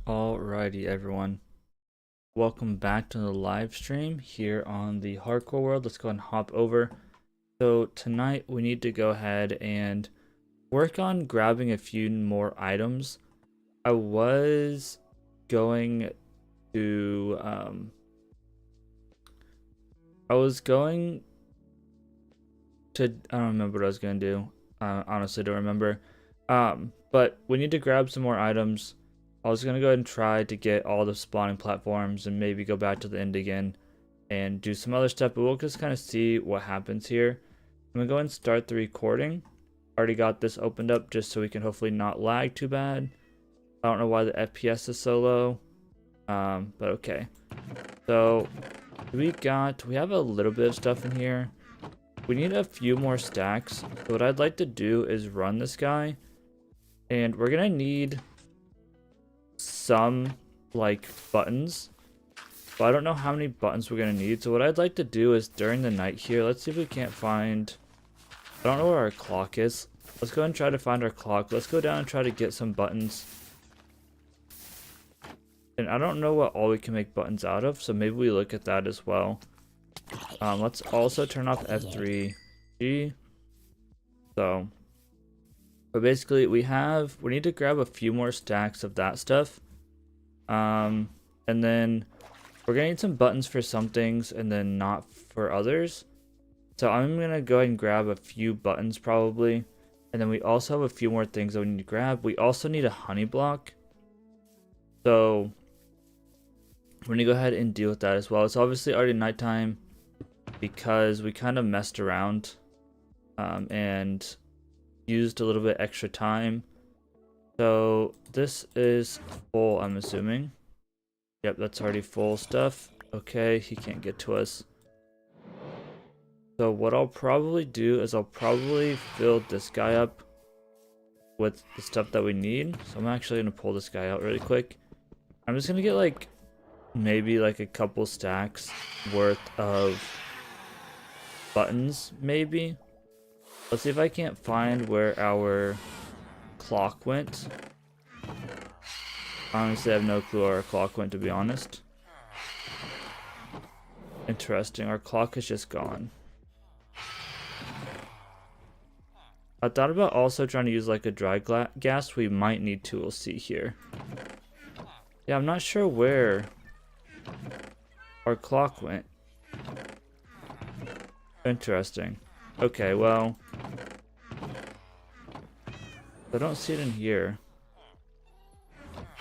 Alrighty, everyone. Welcome back to the live stream here on the hardcore world. Let's go ahead and hop over. So tonight we need to go ahead and work on grabbing a few more items. I was going to I don't remember what I was gonna do. I honestly don't remember. But we need to grab some more items. I was gonna go ahead and try to get all the spawning platforms and maybe go back to the end again and do some other stuff, but we'll just kind of see what happens here. I'm gonna go ahead and start the recording. Already got this opened up just so we can hopefully not lag too bad. I don't know why the FPS is so low, but okay. So we have a little bit of stuff in here. We need a few more stacks. So what I'd like to do is run this guy, and we're gonna need some like buttons, but I don't know how many buttons we're gonna need. So what I'd like to do is during the night here, let's see if we can't find, I don't know where our clock is. Let's go ahead and try to find our clock. Let's go down and try to get some buttons. And I don't know what all we can make buttons out of, so maybe we look at that as well. Let's also turn off F3G. So, but basically we need to grab a few more stacks of that stuff. And then we're gonna need some buttons for some things and then not for others. So I'm gonna go ahead and grab a few buttons probably. And then we also have a few more things that we need to grab. We also need a honey block. So we're gonna go ahead and deal with that as well. It's obviously already nighttime because we kind of messed around and used a little bit extra time. So this is full, I'm assuming. Yep, that's already full stuff. Okay, he can't get to us. So what I'll probably do is I'll probably fill this guy up with the stuff that we need. So I'm actually going to pull this guy out really quick. I'm just going to get like maybe like a couple stacks worth of buttons maybe. Let's see if I can't find where our clock went. Honestly, I have no clue where our clock went, to be honest. Interesting, our clock is just gone. I thought about also trying to use like a dry gas. We might need to, we'll see here. Yeah, I'm not sure where our clock went. Interesting. Okay, well, I don't see it in here.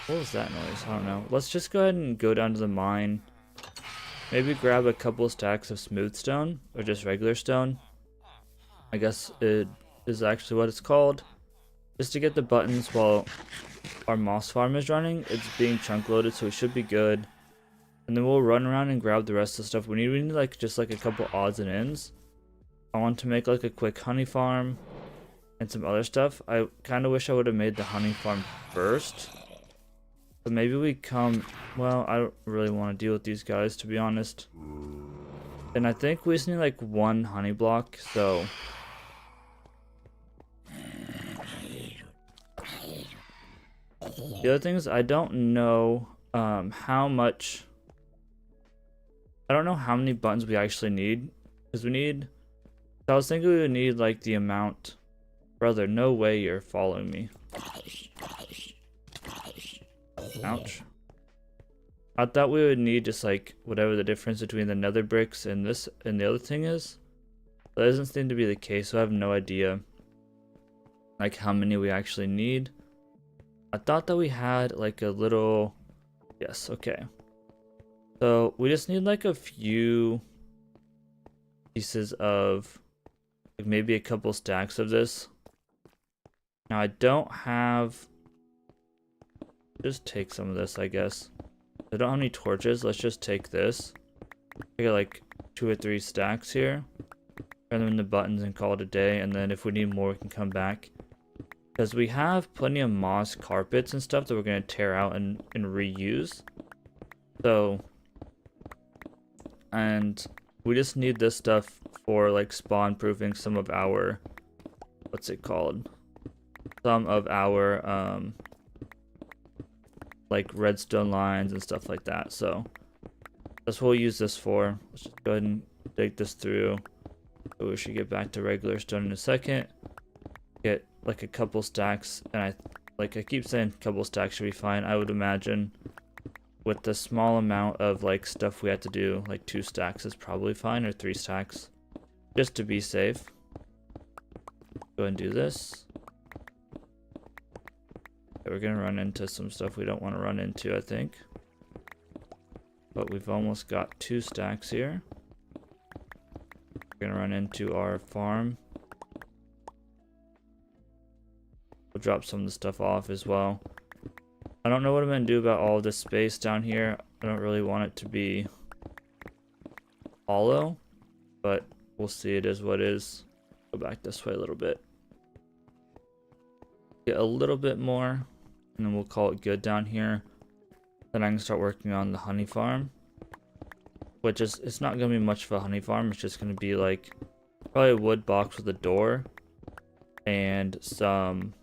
What was that noise? I don't know. Let's just go ahead and go down to the mine. Maybe grab a couple stacks of smooth stone or just regular stone. I guess it is actually what it's called. Just to get the buttons while our moss farm is running. It's being chunk loaded, so we should be good. And then we'll run around and grab the rest of the stuff we need. We need like just like a couple odds and ends. I want to make like a quick honey farm and some other stuff. I kind of wish I would have made the honey farm first. But maybe we come, well, I don't really want to deal with these guys, to be honest. And I think we just need like one honey block, so. The other thing is I don't know how much, I don't know how many buttons we actually need. Because we need, I was thinking we would need like the amount. Brother, no way you're following me. Ouch. I thought we would need just like whatever the difference between the nether bricks and this and the other thing is. That doesn't seem to be the case, so I have no idea like how many we actually need. I thought that we had like a little, yes, okay. So we just need like a few pieces of like maybe a couple stacks of this. Now I don't have, just take some of this, I guess. I don't have any torches. Let's just take this. I got like 2 or 3 stacks here. Turn them into buttons and call it a day. And then if we need more, we can come back. Because we have plenty of moss carpets and stuff that we're going to tear out and reuse. So, and we just need this stuff for like spawn proofing some of our, what's it called? Some of our, like redstone lines and stuff like that. So that's what we'll use this for. Let's just go ahead and dig this through. So we should get back to regular stone in a second. Get like a couple stacks, and I keep saying a couple stacks should be fine. I would imagine with the small amount of like stuff we have to do, like 2 stacks is probably fine, or 3 stacks, just to be safe. Go and do this. Okay, we're gonna run into some stuff we don't want to run into, I think. But we've almost got 2 stacks here. We're gonna run into our farm. We'll drop some of the stuff off as well. I don't know what I'm gonna do about all this space down here. I don't really want it to be hollow, but we'll see. It is what it is. Go back this way a little bit. Get a little bit more, and then we'll call it good down here. Then I can start working on the honey farm. Which is, it's not gonna be much of a honey farm. It's just gonna be like probably a wood box with a door and some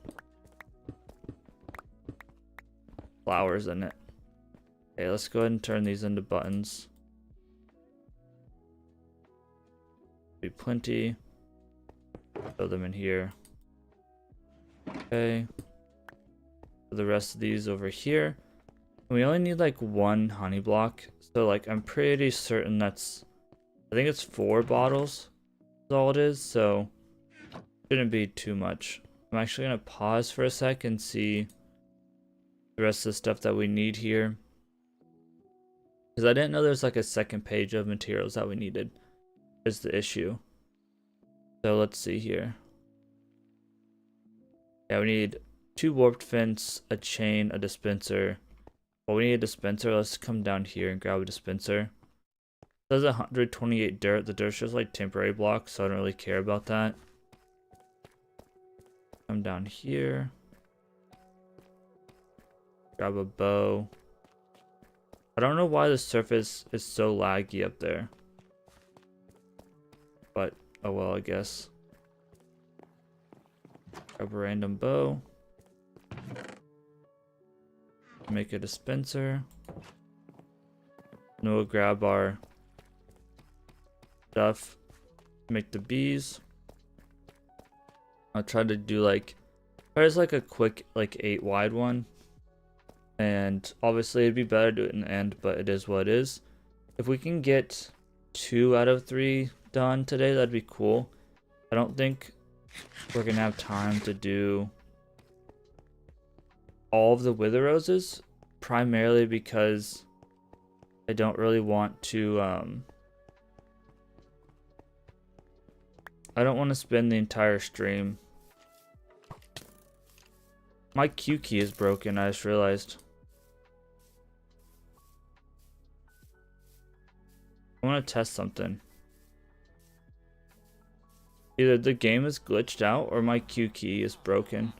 flowers in it. Okay, let's go ahead and turn these into buttons. Be plenty. Throw them in here. Okay. Put the rest of these over here. And we only need like 1 honey block. So like I'm pretty certain that's, I think it's 4 bottles is all it is. So shouldn't be too much. I'm actually gonna pause for a sec and see the rest of the stuff that we need here. Because I didn't know there's like a second page of materials that we needed is the issue. So let's see here. Yeah, we need 2 warped fence, a chain, a dispenser. Well, we need a dispenser. Let's come down here and grab a dispenser. It says 128 dirt. The dirt's just like temporary blocks, so I don't really care about that. Come down here. Grab a bow. I don't know why the surface is so laggy up there. But, oh well, I guess. Grab a random bow. Make a dispenser. And we'll grab our stuff. Make the bees. I'll try to do like, there's like a quick like 8 wide one. And obviously it'd be better to do it in the end, but it is what it is. If we can get 2 out of 3 done today, that'd be cool. I don't think we're gonna have time to do all of the wither roses, primarily because I don't really want to I don't want to spend the entire stream. My Q key is broken, I just realized. I want to test something. Either the game is glitched out or my Q key is broken.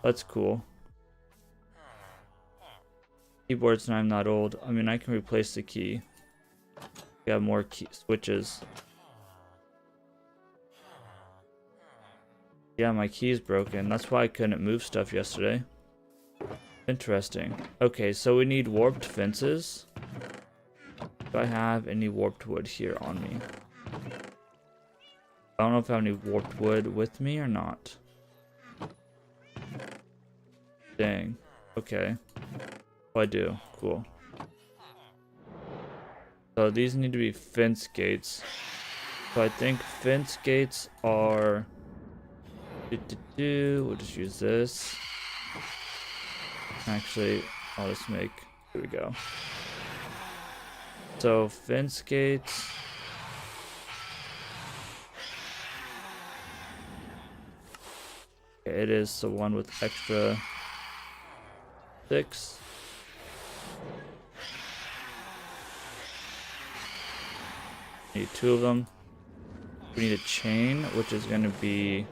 That's cool. Keyboard's not that old. I mean, I can replace the key. We have more key switches. Yeah, my key's broken. That's why I couldn't move stuff yesterday. Interesting. Okay, so we need warped fences. Do I have any warped wood here on me? I don't know if I have any warped wood with me or not. Dang. Okay. Oh, I do. Cool. So these need to be fence gates. So I think fence gates are... We'll just use this. Actually, I'll just make... Here we go. So fence gates... Okay, it is the one with extra 6. Need 2 of them. We need a chain, which is going to be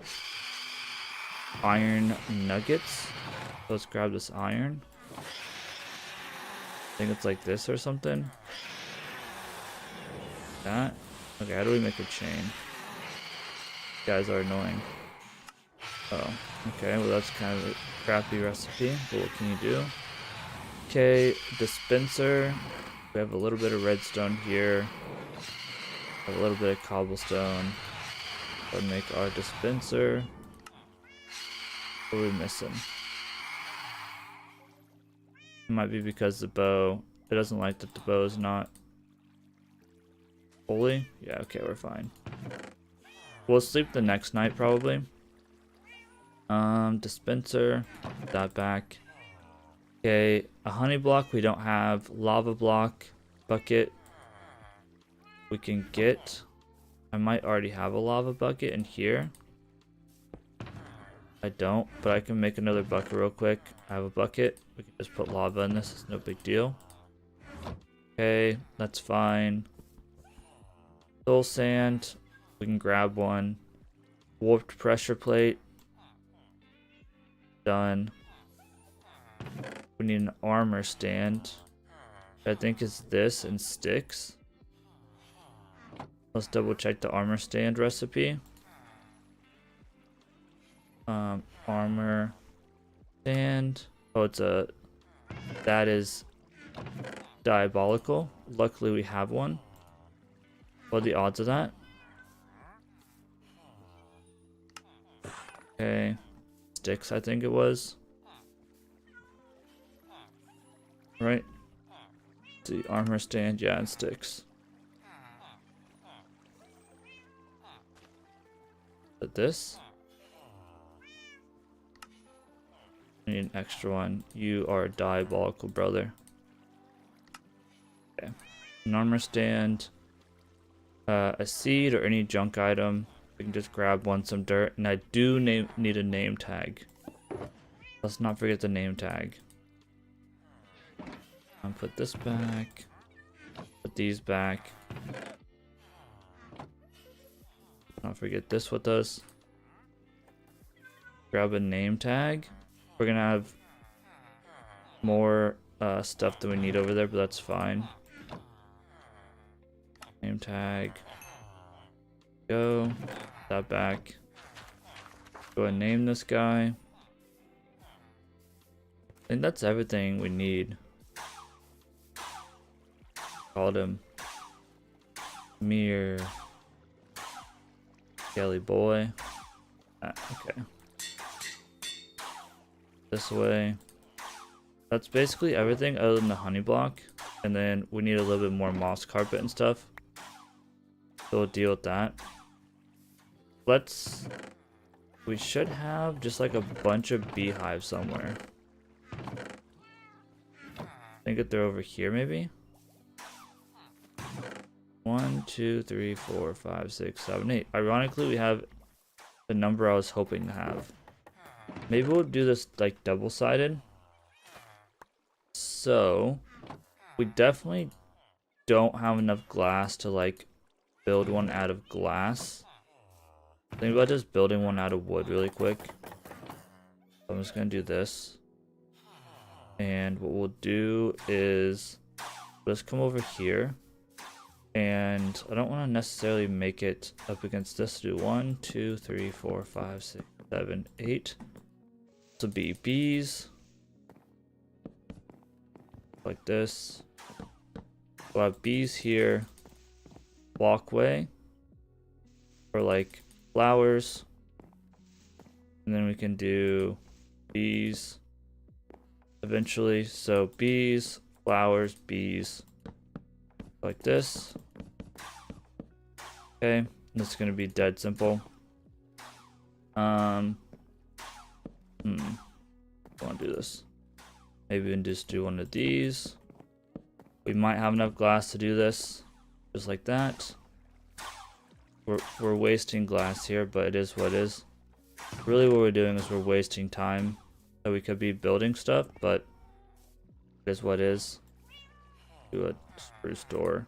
iron nuggets. So let's grab this iron. I think it's like this or something. That. Okay, how do we make a chain? You guys are annoying. Oh, okay, well that's kind of a crappy recipe, but what can you do? Okay, dispenser. We have a little bit of redstone here. A little bit of cobblestone. Let's make our dispenser. What are we missing? It might be because the bow, it doesn't like that the bow is not fully. Yeah, okay, we're fine. We'll sleep the next night probably. Dispenser, put that back. Okay, a honey block we don't have. Lava block, bucket. We can get. I might already have a lava bucket in here. I don't, but I can make another bucket real quick. I have a bucket. We can just put lava in this. It's no big deal. Okay, that's fine. Soul sand. We can grab one. Warped pressure plate. Done. We need an armor stand. I think it's this and sticks. Let's double check the armor stand recipe. Armor stand. Oh, that is diabolical. Luckily we have one. What are the odds of that? Okay. Sticks, I think it was. Right? The armor stand, yeah, and sticks. But this? I need an extra one. You are a diabolical brother. Okay. An armor stand. A seed or any junk item. We can just grab some dirt. And I do need a name tag. Let's not forget the name tag. I'll put this back. Put these back. Don't forget this what does. Grab a name tag. We're gonna have more stuff than we need over there, but that's fine. Name tag. Go. That back. Go and name this guy. And that's everything we need. Called him Mere Skelly Boy. Okay. This way. That's basically everything other than the honey block. And then we need a little bit more moss carpet and stuff. So we'll deal with that. We should have just like a bunch of beehives somewhere. I think if they're over here maybe. 1, 2, 3, 4, 5, 6, 7, 8. Ironically, we have the number I was hoping to have. Maybe we'll do this like double-sided. So, we definitely don't have enough glass to like build one out of glass. Think about just building one out of wood really quick. I'm just gonna do this. And what we'll do is let's come over here. And I don't want to necessarily make it up against this. Do 1, 2, 3, 4, 5, 6, 7, 8. This will be bees. Like this. We'll have bees here. Walkway. Or like flowers. And then we can do bees eventually. So bees, flowers, bees. Like this. Okay, this is gonna be dead simple. I want to do this. Maybe we can just do one of these. We might have enough glass to do this, just like that. We're wasting glass here, but it is what it is. Really, what we're doing is we're wasting time. So we could be building stuff, but it is what it is. Do a spruce door.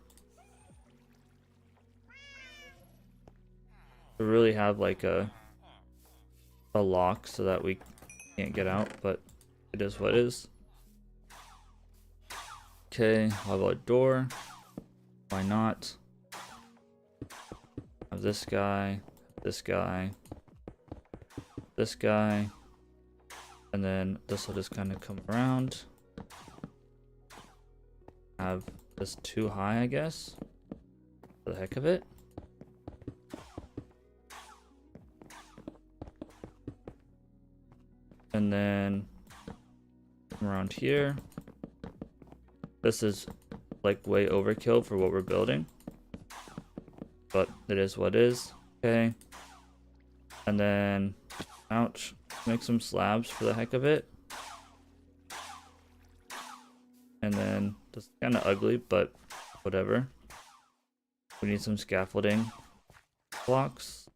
We really have like a lock so that we can't get out, but it is what it is. Okay, how about a door? Why not? Have this guy, this guy, this guy, and then this will just kind of come around. Have this too high, I guess, for the heck of it. And then around here. This is like way overkill for what we're building, but it is what it is. Okay, And then, ouch, make some slabs for the heck of it. And then, that's kind of ugly, but whatever. We need some scaffolding blocks.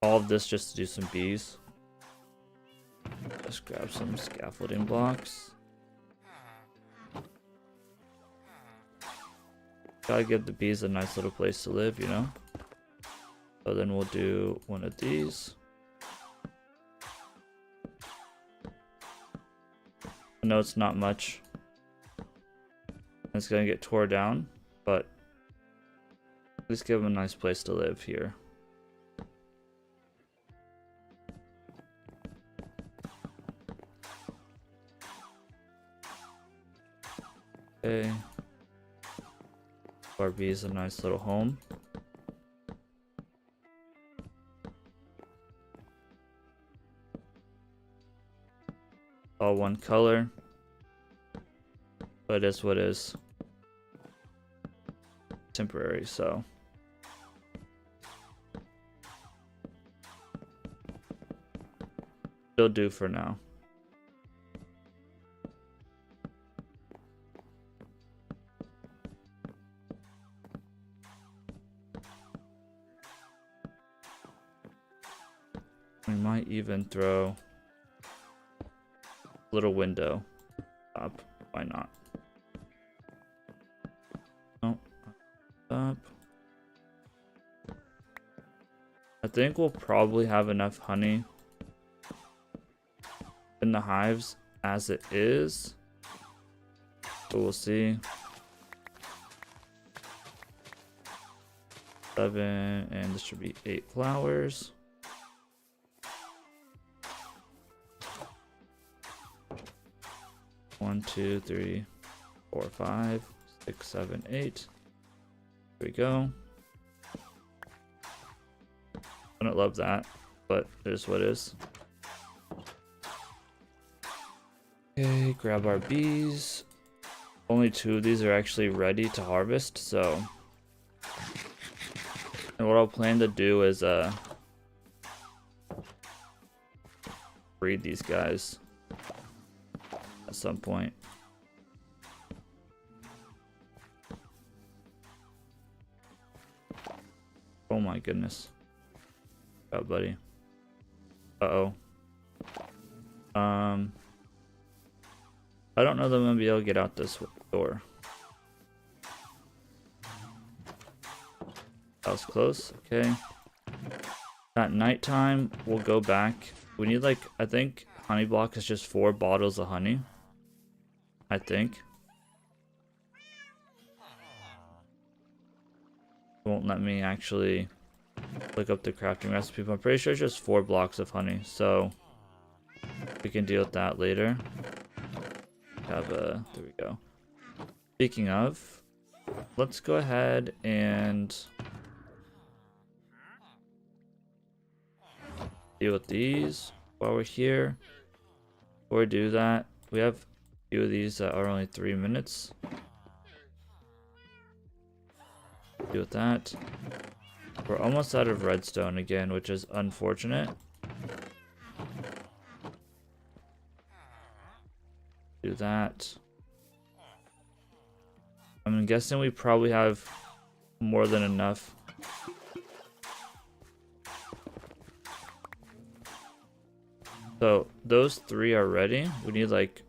All of this just to do some bees. Let's grab some scaffolding blocks. Gotta give the bees a nice little place to live, you know? So then we'll do one of these. I know it's not much. It's gonna get tore down, but at least give them a nice place to live here. Okay. RV is a nice little home. All one color. But it is what it is. Temporary, so. It'll do for now. We might even throw a little window up. Why not? Oh, up. I think we'll probably have enough honey in the hives as it is. But we'll see. 7, and this should be 8 flowers. One, 2, 3, 4, 5, 6, 7, 8. There we go. I don't love that, but it is what it is. Okay, grab our bees. Only 2 of these are actually ready to harvest, so. And what I'll plan to do is breed these guys at some point. Oh my goodness. Oh, buddy. Uh-oh. I don't know that I'm gonna be able to get out this door. That was close. Okay. At nighttime, we'll go back. We need, like, I think honey block is just 4 bottles of honey. I think. It won't let me actually look up the crafting recipe, but I'm pretty sure it's just 4 blocks of honey, so we can deal with that later. Have a, there we go. Speaking of, let's go ahead and deal with these while we're here. Before we do that, we have a few of these that are only 3 minutes. Deal with that. We're almost out of redstone again, which is unfortunate. Do that. I'm guessing we probably have more than enough. So those 3 are ready. We need like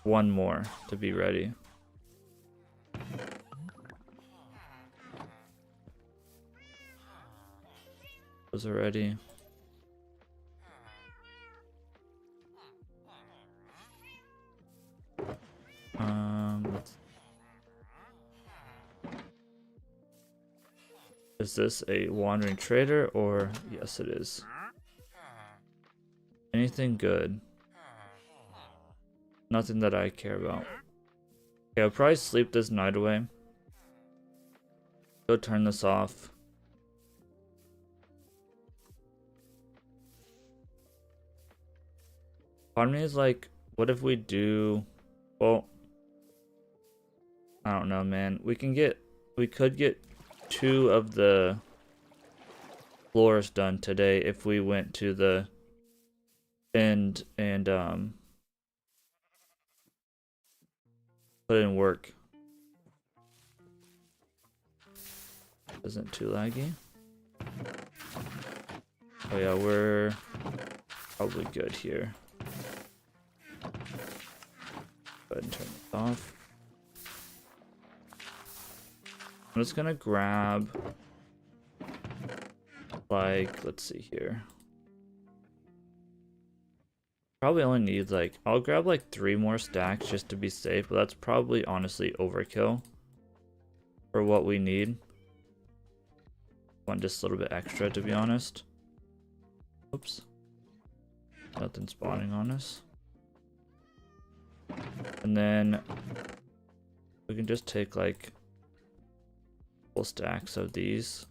1 more to be ready. Those are ready. Is this a wandering trader or yes it is. Anything good? Nothing that I care about. Okay, I'll probably sleep this night away. Go turn this off. Part of me is like, what if we do, well, I don't know, man. We could get 2 of the floors done today if we went to the end and put in work. Isn't too laggy. Oh yeah, we're probably good here. Go ahead and turn this off. I'm just gonna grab, like, let's see here. Probably only need like, I'll grab like 3 more stacks just to be safe, but that's probably honestly overkill for what we need. Want just a little bit extra, to be honest. Oops. Nothing spawning on us. And then we can just take like full stacks of these.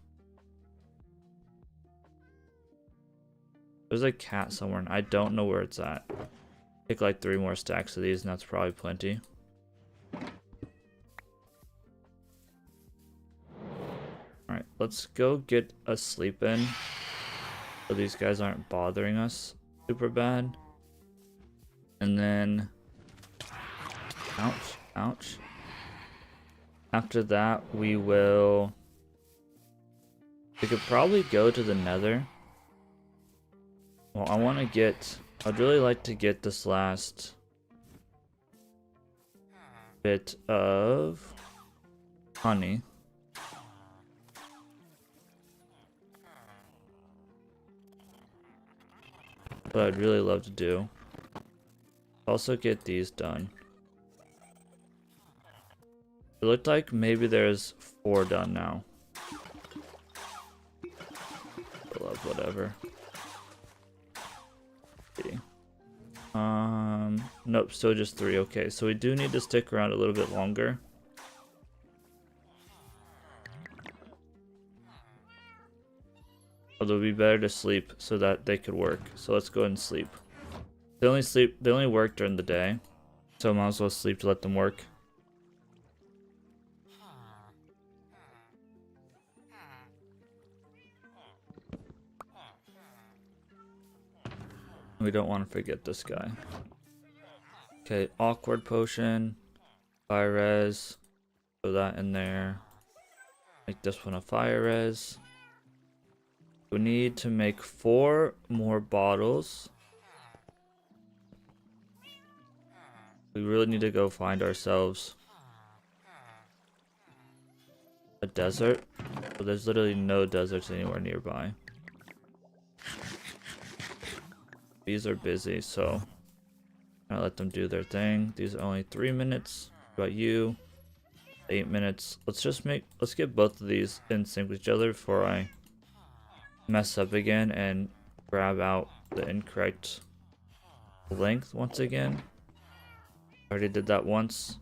There's a cat somewhere and I don't know where it's at. Take like 3 more stacks of these and that's probably plenty. Alright, let's go get a sleep in so these guys aren't bothering us super bad. And then ouch, ouch. After that we could probably go to the nether. Well, I'd really like to get this last bit of honey. What I'd really love to do. Also get these done. It looked like maybe there's 4 done now. I love whatever. See. Nope, still just 3. Okay, so we do need to stick around a little bit longer. Although it would be better to sleep so that they could work. So let's go ahead and sleep. They only work during the day. So I might as well sleep to let them work. We don't want to forget this guy. Okay, awkward potion. Fire res. Throw that in there. Make this one a fire res. We need to make 4 more bottles. We really need to go find ourselves a desert. But there's literally no deserts anywhere nearby. These are busy, so I'll let them do their thing. These are only 3 minutes. What about you? 8 minutes. Let's get both of these in sync with each other before I mess up again and grab out the incorrect length once again. Already did that once.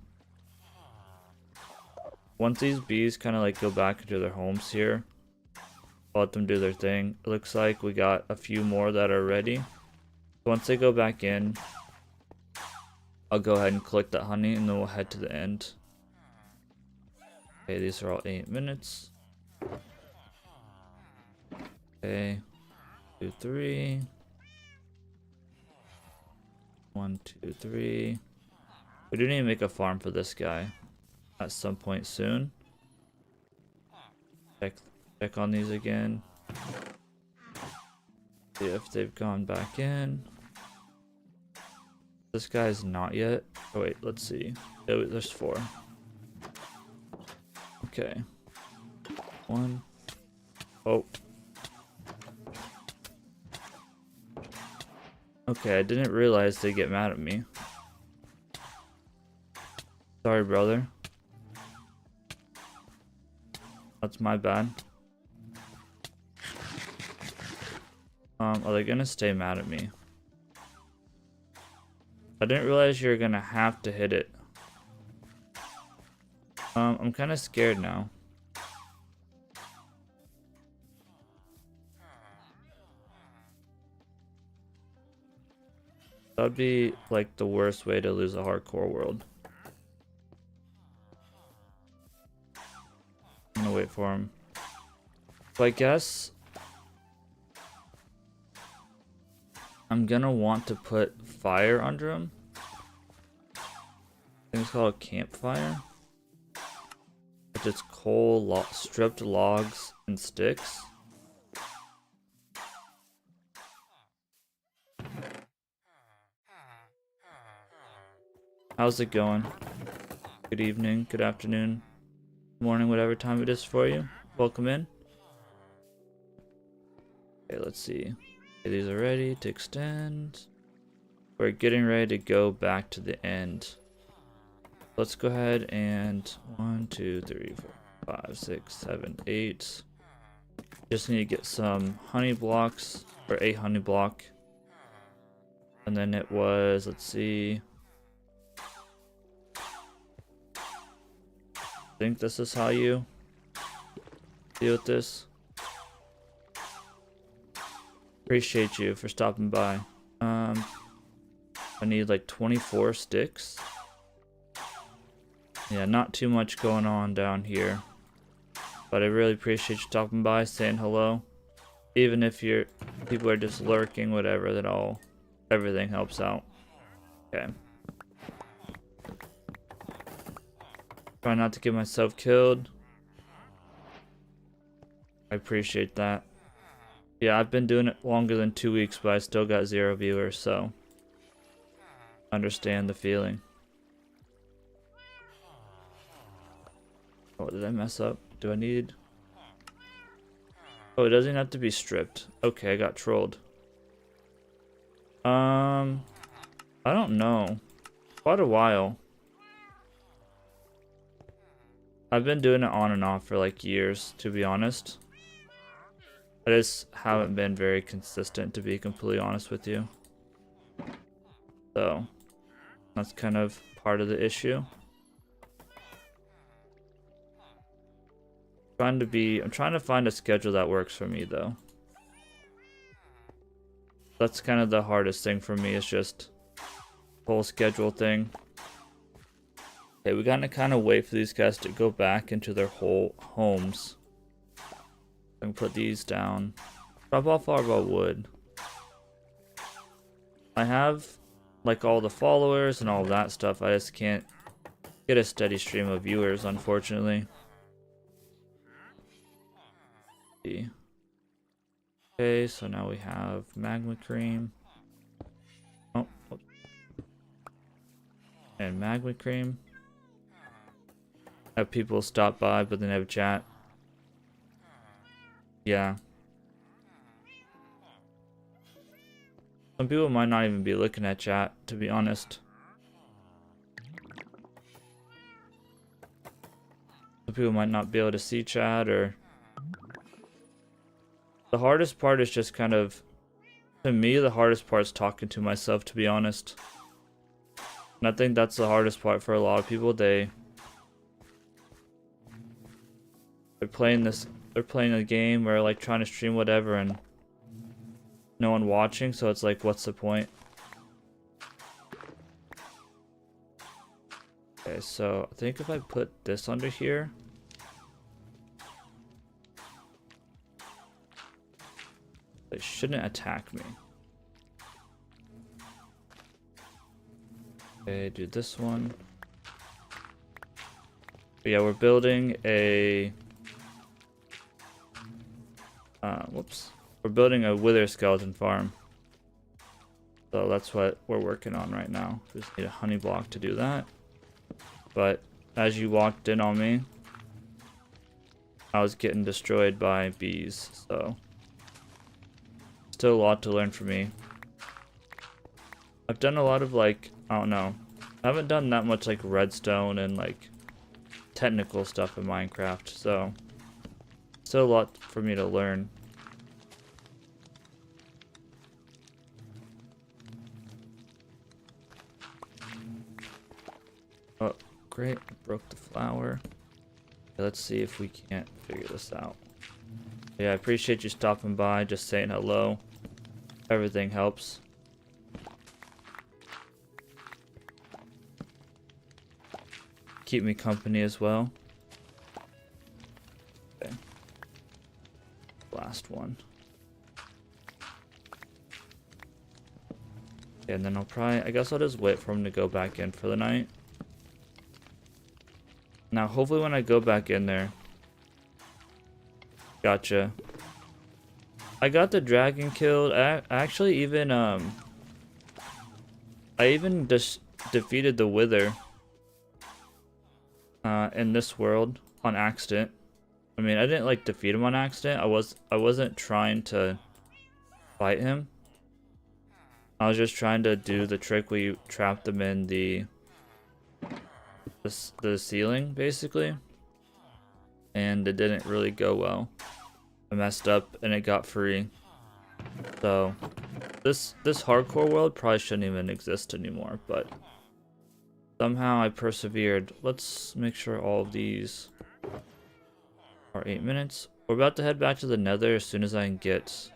Once these bees kind of like go back into their homes here, I'll let them do their thing. It looks like we got a few more that are ready. Once they go back in, I'll go ahead and collect that honey and then we'll head to the end. Okay, these are all 8 minutes. Okay, 2, 3. 1, 2, 3. We do need to make a farm for this guy at some point soon. Check on these again. See if they've gone back in. This guy's not yet. Oh wait, let's see. Oh, there's 4. Okay. 1. Oh. Okay, I didn't realize they get mad at me. Sorry, brother. That's my bad. Are they gonna stay mad at me? I didn't realize you're gonna have to hit it. I'm kind of scared now. That'd be like the worst way to lose a hardcore world. I'm gonna wait for him. So I guess I'm gonna want to put fire under them. I think it's called a campfire. Which is coal, stripped logs, and sticks. How's it going? Good evening, good afternoon, morning, whatever time it is for you. Welcome in. Okay, let's see. Okay, these are ready to extend. We're getting ready to go back to the end. Let's go ahead and 1, 2, 3, 4, 5, 6, 7, 8. Just need to get some honey blocks, or a honey block. And then it was, let's see. I think this is how you deal with this. Appreciate you for stopping by. I need like 24 sticks. Yeah, not too much going on down here. But I really appreciate you stopping by, saying hello. Even if people are just lurking, whatever, everything helps out. Okay. Try not to get myself killed. I appreciate that. Yeah, I've been doing it longer than 2 weeks, but I still got 0 viewers, so understand the feeling. Oh, did I mess up? Do I need... Oh, it doesn't have to be stripped. Okay, I got trolled. I don't know. Quite a while. I've been doing it on and off for like years, to be honest. I just haven't been very consistent, to be completely honest with you. So, that's kind of part of the issue. I'm trying to find a schedule that works for me, though. That's kind of the hardest thing for me, is just whole schedule thing. Okay, we gotta kind of wait for these guys to go back into their whole homes. I can put these down. Drop off all of our wood. I have like all the followers and all of that stuff. I just can't get a steady stream of viewers, unfortunately. Okay, so now we have magma cream. Oh, and magma cream. Have people stop by, but they never chat. Yeah. Some people might not even be looking at chat, to be honest. Some people might not be able to see chat, or... The hardest part is just kind of... To me, the hardest part is talking to myself, to be honest. And I think that's the hardest part for a lot of people. They're playing a game or like trying to stream whatever and no one watching, so it's like, what's the point? Okay, so I think if I put this under here, they shouldn't attack me. Okay, do this one. But yeah, we're building a whoops. We're building a wither skeleton farm. So that's what we're working on right now. We just need a honey block to do that. But as you walked in on me, I was getting destroyed by bees, so still a lot to learn for me. I've done a lot of like, I don't know. I haven't done that much like redstone and like technical stuff in Minecraft, so still a lot for me to learn. Oh, great. I broke the flower. Okay, let's see if we can't figure this out. Yeah, I appreciate you stopping by, just saying hello. Everything helps. Keep me company as well. Okay. Last one. And then I guess I'll just wait for him to go back in for the night. Now, hopefully when I go back in there. Gotcha. I got the dragon killed. I even just defeated the wither. In this world on accident. I mean, I didn't like defeat him on accident. I wasn't trying to fight him. I was just trying to do the trick where you trap them in the ceiling, basically. And it didn't really go well. I messed up and it got free. So this hardcore world probably shouldn't even exist anymore, but somehow I persevered. Let's make sure all of these are 8 minutes. We're about to head back to the nether as soon as I can get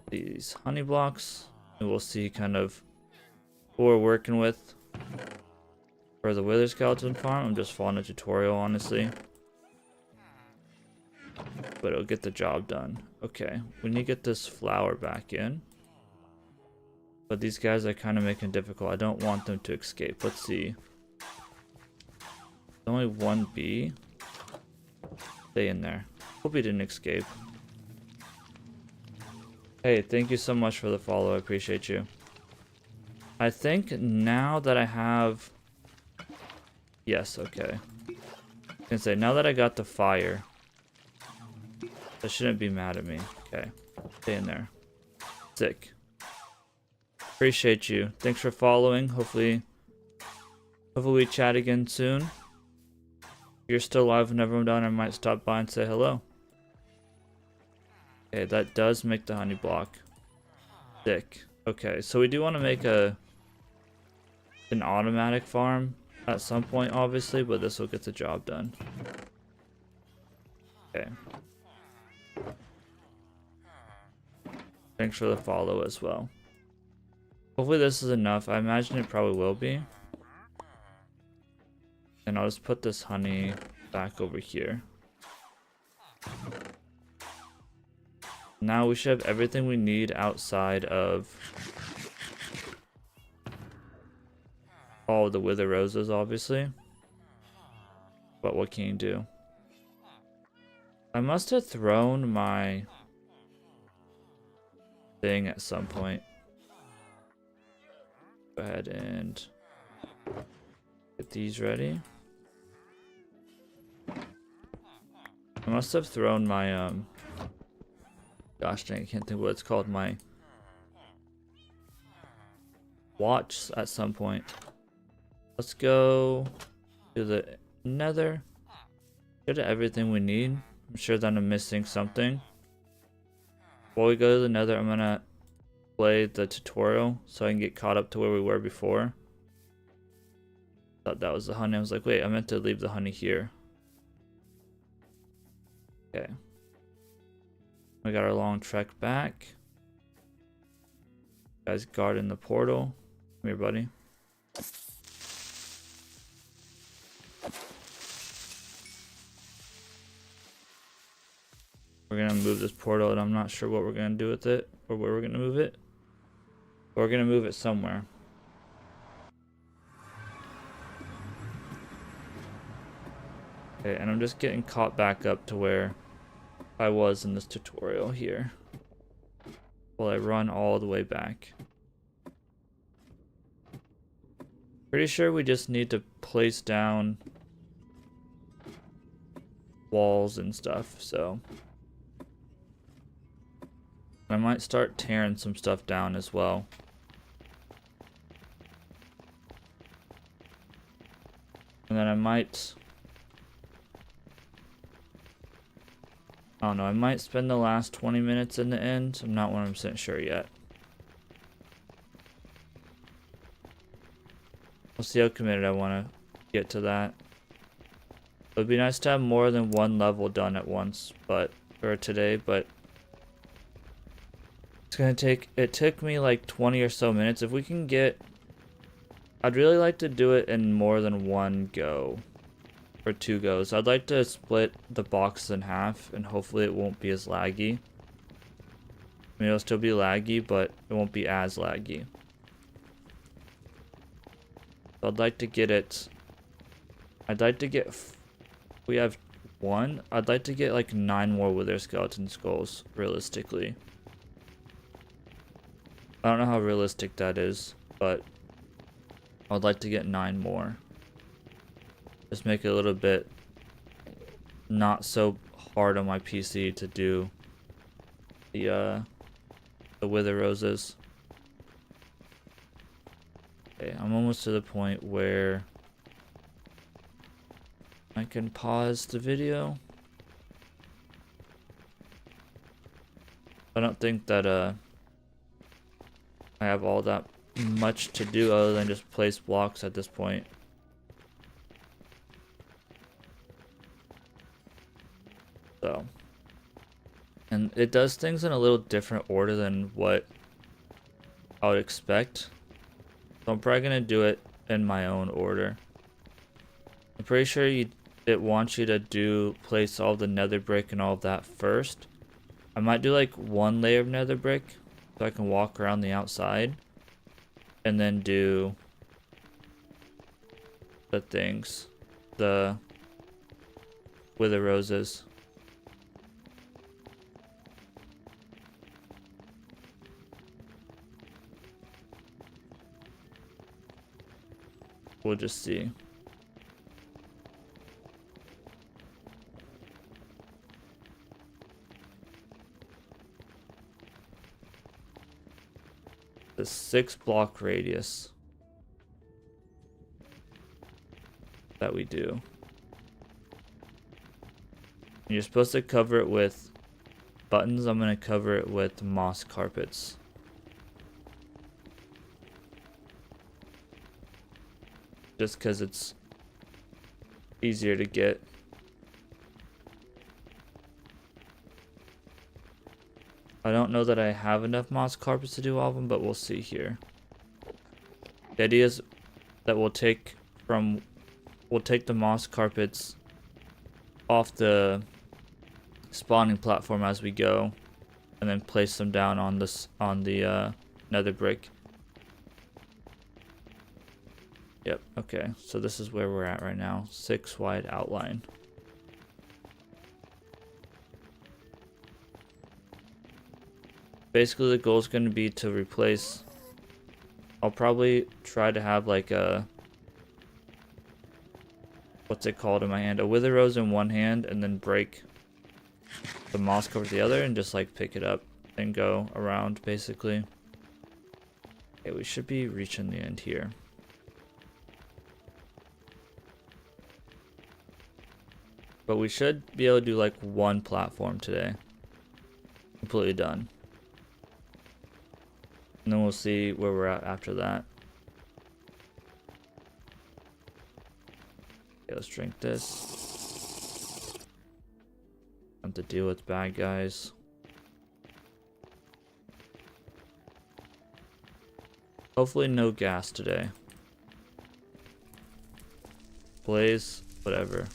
these honey blocks. And we'll see kind of what we're working with for the wither skeleton farm. I'm just following a tutorial, honestly. But it'll get the job done. Okay, we need to get this flower back in. But these guys are kind of making it difficult. I don't want them to escape. Let's see. There's only one bee. Stay in there. Hope he didn't escape. Hey, thank you so much for the follow. I appreciate you. I think now that I have... Yes, okay. I can say, now that I got the fire, they shouldn't be mad at me. Okay, stay in there. Sick. Appreciate you. Thanks for following. Hopefully we chat again soon. If you're still alive whenever I'm done, I might stop by and say hello. Okay, that does make the honey block. Sick. Okay, so we do want to make an automatic farm at some point, obviously, but this will get the job done. Okay. Thanks for the follow as well. Hopefully this is enough. I imagine it probably will be. And I'll just put this honey back over here. Now we should have everything we need outside of all the wither roses, obviously. But what can you do? I must have thrown my thing at some point. Go ahead and get these ready. I must have thrown my gosh dang, I can't think what it's called, my watch at some point. Let's go to the nether. Get everything we need. I'm sure that I'm missing something. While we go to the nether, I'm gonna play the tutorial so I can get caught up to where we were before. Thought that was the honey. I was like, wait, I meant to leave the honey here. Okay. We got our long trek back. Guys guarding the portal. Come here, buddy. We're gonna move this portal and I'm not sure what we're gonna do with it or where we're gonna move it. But we're gonna move it somewhere. Okay, and I'm just getting caught back up to where I was in this tutorial here. While I run all the way back. Pretty sure we just need to place down walls and stuff, so I might start tearing some stuff down as well. And then I might, I don't know, I might spend the last 20 minutes in the end. I'm not 100% sure yet. We'll see how committed I want to get to that. It would be nice to have more than one level done at once, but for today, but it's gonna take, it took me like 20 or so minutes. If we can get, I'd really like to do it in more than one go or two goes. I'd like to split the box in half and hopefully it won't be as laggy. I mean, it'll still be laggy, but it won't be as laggy. So I'd like to get it. We have one. I'd like to get like 9 more wither skeleton skulls, realistically. I don't know how realistic that is, but I'd like to get 9 more. Just make it a little bit not so hard on my PC to do the wither roses. Okay, I'm almost to the point where I can pause the video. I don't think that I have all that much to do other than just place blocks at this point. So, and it does things in a little different order than what I would expect. So I'm probably gonna do it in my own order. I'm pretty sure it wants you to place all the nether brick and all of that first. I might do like 1 layer of nether brick so I can walk around the outside, and then do the things, the wither roses. We'll just see. The 6-block radius that we do. You're supposed to cover it with buttons. I'm going to cover it with moss carpets. Just because it's easier to get. I don't know that I have enough moss carpets to do all of them, but we'll see here. The idea is that we'll take the moss carpets off the spawning platform as we go, and then place them down on the nether brick. Yep, okay, so this is where we're at right now. 6 wide outline. Basically the goal is going to be to replace, I'll probably try to have like a, what's it called in my hand, a wither rose in one hand, and then break the moss cover with the other and just like pick it up and go around basically. Okay, we should be reaching the end here. But we should be able to do like 1 platform today. Completely done. And then we'll see where we're at after that. Okay, let's drink this. Have to deal with bad guys. Hopefully no gas today. Blaze, whatever.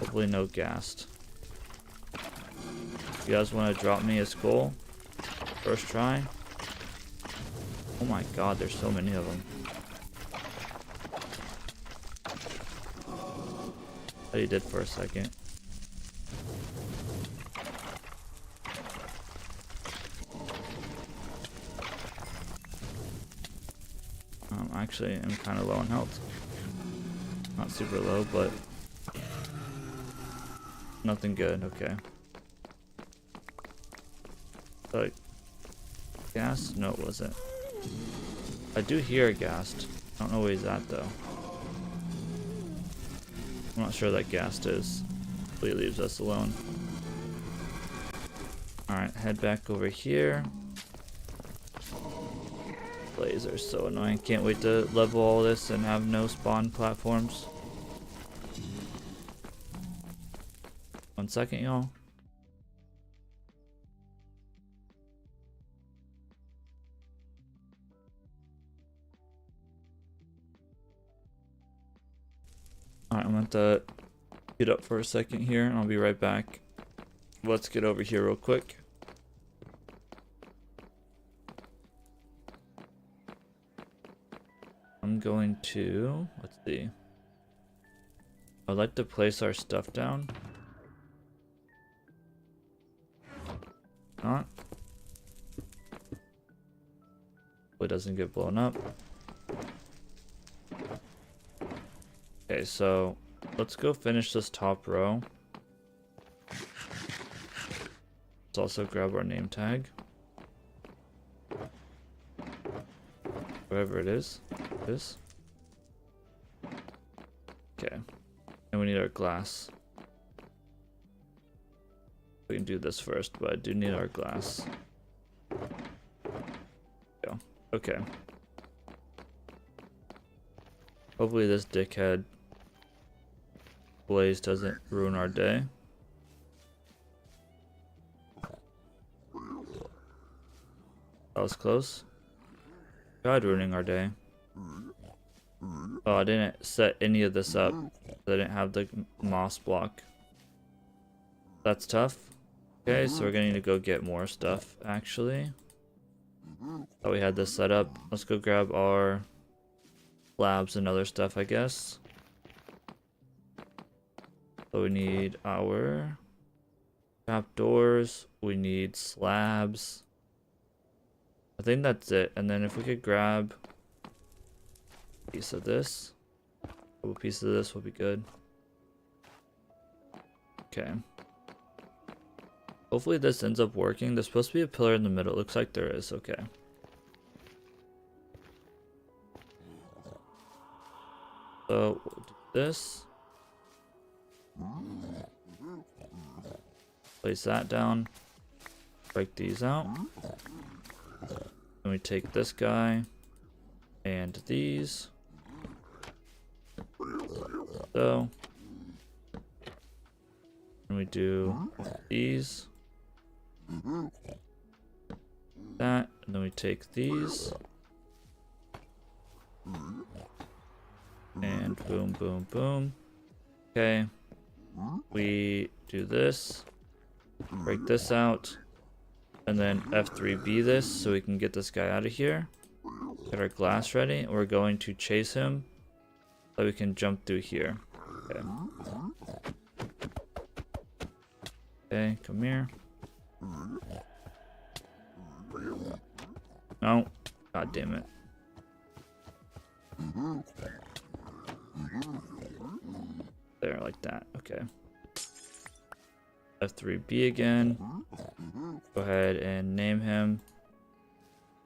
Hopefully no ghast. You guys want to drop me a skull? First try? Oh my god, there's so many of them. Thought he did for a second. Actually, I'm kind of low on health. Not super low, but nothing good. Okay. Like gas? No, it wasn't. I do hear a ghast. I don't know where he's at though. I'm not sure that ghast is. Hopefully he leaves us alone. Alright, head back over here. Blaze are so annoying. Can't wait to level all this and have no spawn platforms. 1 second, y'all. Alright, I'm going to get up for a second here and I'll be right back. Let's get over here real quick. going to, let's see. I'd like to place our stuff down. Not. It doesn't get blown up. Okay, so let's go finish this top row. Let's also grab our name tag. Whatever it is. Okay. And we need our glass. We can do this first, but I do need our glass. Go. Okay. Hopefully this dickhead blaze doesn't ruin our day. That was close. God, ruining our day. Oh, I didn't set any of this up. I didn't have the moss block. That's tough. Okay, so we're gonna need to go get more stuff, actually. Thought we had this set up. Let's go grab our slabs and other stuff, I guess. So we need our trapdoors. We need slabs. I think that's it. And then if we could grab a piece of this. A couple pieces of this will be good. Okay. Hopefully this ends up working. There's supposed to be a pillar in the middle. It looks like there is. Okay. So we'll do this. Place that down. Break these out. Then we take this guy and these. So. And we do these. That. And then we take these. And boom, boom, boom. Okay. We do this. Break this out. And then F3B this so we can get this guy out of here. Get our glass ready. We're going to chase him so we can jump through here. Okay. Okay, come here. No. God damn it. There, like that. Okay. F3B again. Go ahead and name him.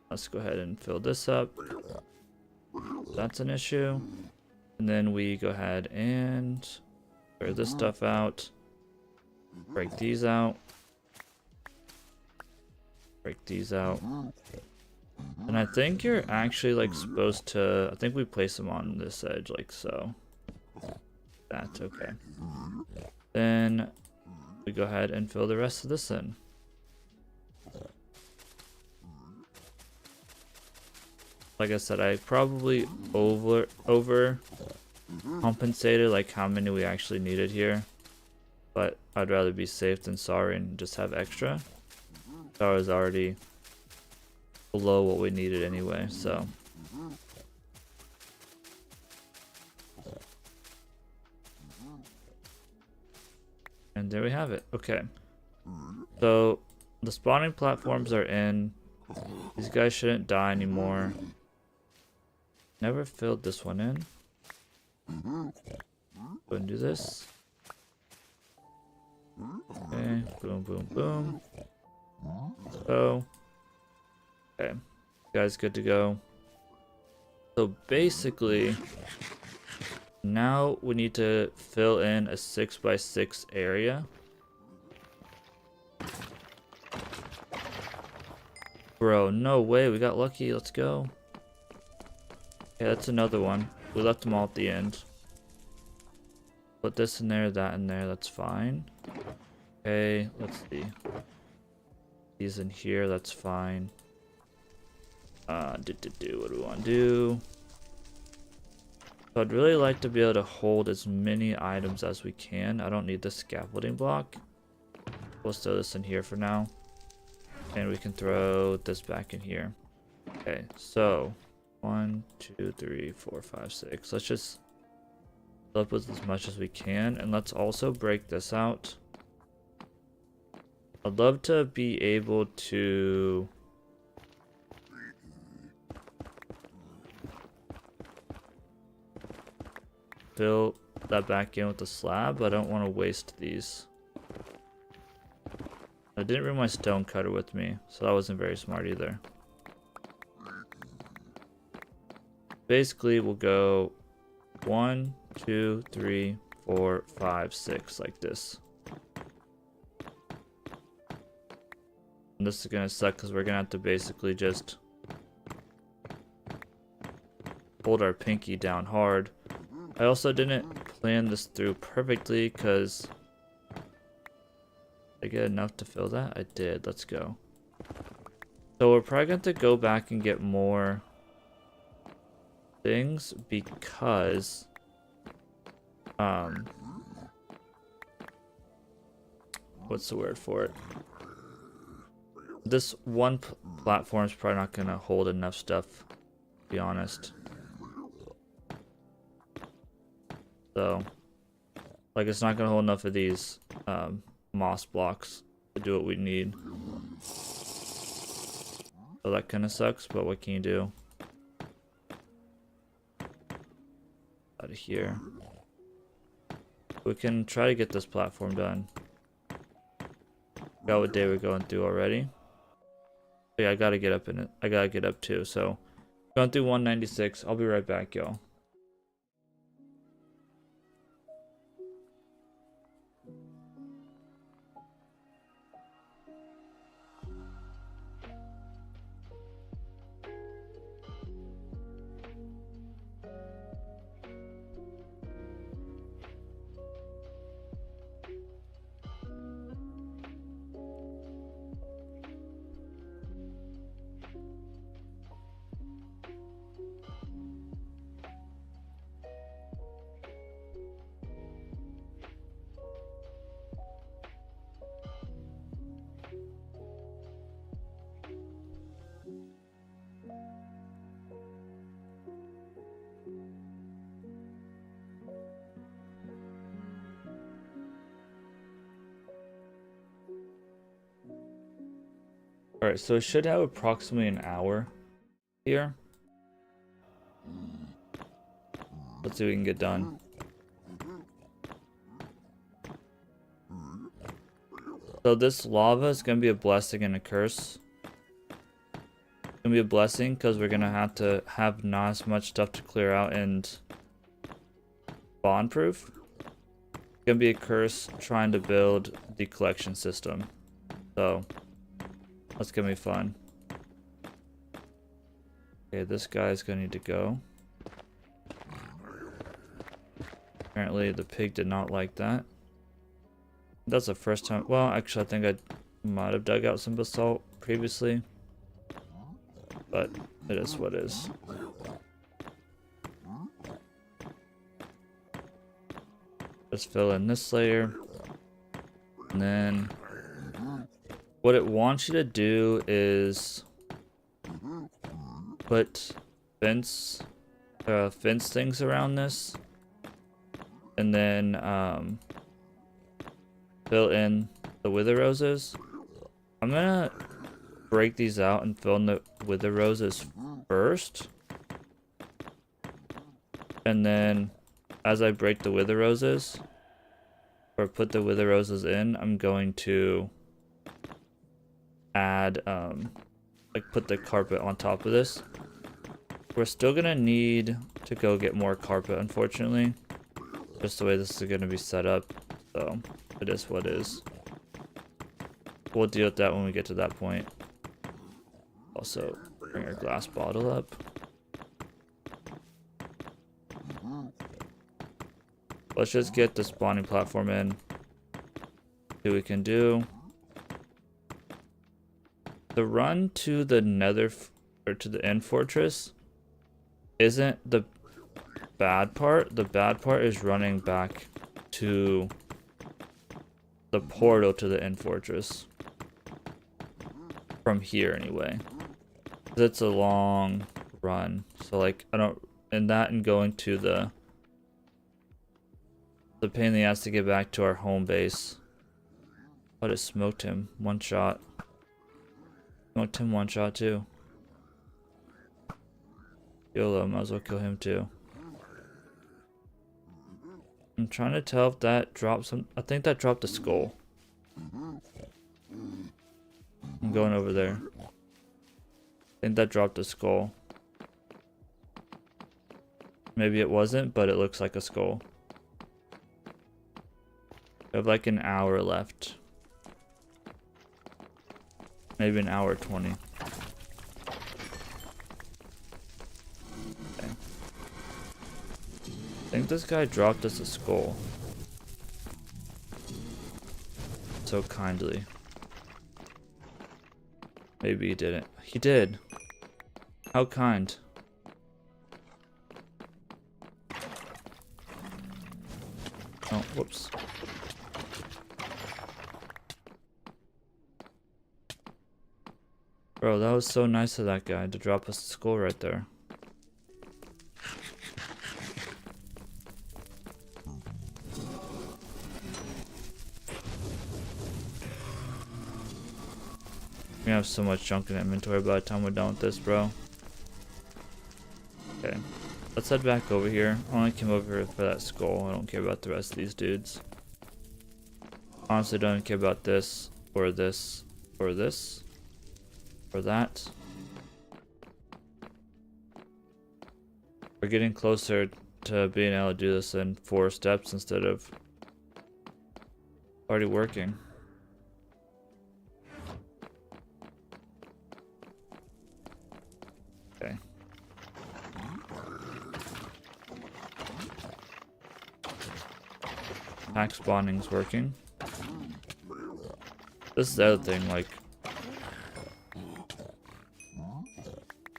Let's go ahead and fill this up. That's an issue. And then we go ahead and clear this stuff out. Break these out. Break these out. And I think you're actually like supposed to, I think we place them on this edge like so. That's okay. Then we go ahead and fill the rest of this in. Like I said, I probably over compensated like how many we actually needed here. But I'd rather be safe than sorry and just have extra. I was already below what we needed anyway, so. And there we have it. Okay. So the spawning platforms are in. These guys shouldn't die anymore. Never filled this one in. Go and do this. Okay. Boom, boom, boom. So. Okay. You guys good to go. So basically, now we need to fill in a 6x6 area. Bro, no way. We got lucky. Let's go. Okay, that's another one. We left them all at the end. Put this in there, that in there. That's fine. Okay, let's see. These in here. That's fine. What do we want to do? So I'd really like to be able to hold as many items as we can. I don't need the scaffolding block. We'll throw this in here for now. And we can throw this back in here. Okay, so 1, 2, 3, 4, 5, 6. Let's just fill up with as much as we can, and let's also break this out. I'd love to be able to fill that back in with the slab, but I don't want to waste these. I didn't bring my stone cutter with me, so that wasn't very smart either. Basically, we'll go 1, 2, 3, 4, 5, 6 like this. And this is gonna suck because we're gonna have to basically just hold our pinky down hard. I also didn't plan this through perfectly because I get enough to fill that? I did. Let's go. So we're probably going to go back and get more things because what's the word for it? This one platform is probably not going to hold enough stuff, to be honest. So, like, it's not going to hold enough of these moss blocks to do what we need. So that kind of sucks, but what can you do? Out of here. We can try to get this platform done. Got what day we're going through already. But yeah, I gotta get up in it. I gotta get up too. So, going through 196. I'll be right back, y'all. Alright, so it should have approximately an hour here. Let's see what we can get done. So this lava is going to be a blessing and a curse. It's going to be a blessing because we're going to have not as much stuff to clear out and spawn proof. It's going to be a curse trying to build the collection system. So that's going to be fun. Okay, this guy's going to need to go. Apparently the pig did not like that. That's the first time. Well, actually I think I might have dug out some basalt previously. But it is what it is. Just fill in this layer. And then what it wants you to do is put fence things around this. And then fill in the wither roses. I'm gonna break these out and fill in the wither roses first. And then as I break the wither roses, or put the wither roses in, I'm going to add, like put the carpet on top of this. We're still gonna need to go get more carpet, unfortunately. Just the way this is gonna be set up, so it is what it is. We'll deal with that when we get to that point. Also, bring our glass bottle up. Let's just get the spawning platform in. See what we can do. The run to the nether, or to the end fortress, isn't the bad part. The bad part is running back to the portal to the end fortress. From here, anyway. It's a long run. So like I don't, and that and going to the pain in the ass to get back to our home base. But it smoked him. One shot. Smoked him one shot too. YOLO, might as well kill him too. I'm trying to tell if that dropped some. I think that dropped a skull. I'm going over there. I think that dropped a skull. Maybe it wasn't, but it looks like a skull. We have like an hour left. Maybe an hour 20. Okay. I think this guy dropped us a skull. So kindly. Maybe he didn't. He did. How kind. Oh, whoops. Bro, that was so nice of that guy to drop us a skull right there. We have so much junk in inventory by the time we're done with this, bro. Okay. Let's head back over here. I only came over here for that skull. I don't care about the rest of these dudes. Honestly, don't care about this, or this, or this, or that. We're getting closer to being able to do this in 4 steps instead of already working. Okay. Pack spawning's working. This is the other thing, like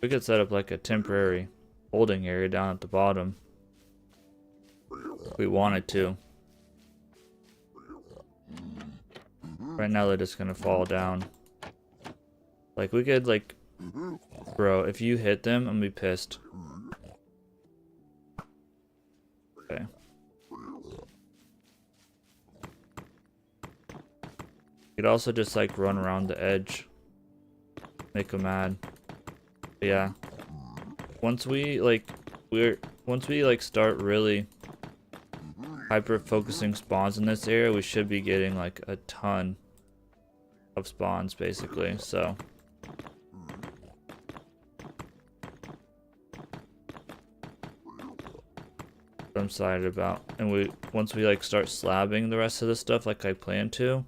we could set up like a temporary holding area down at the bottom if we wanted to. Right now they're just gonna fall down. Like we could like, bro, if you hit them, I'm gonna be pissed. Okay. You could also just like run around the edge, make them mad. But yeah. Once we start really hyper focusing spawns in this area, we should be getting like a ton of spawns basically. So I'm excited about. And once we like start slabbing the rest of the stuff like I plan to,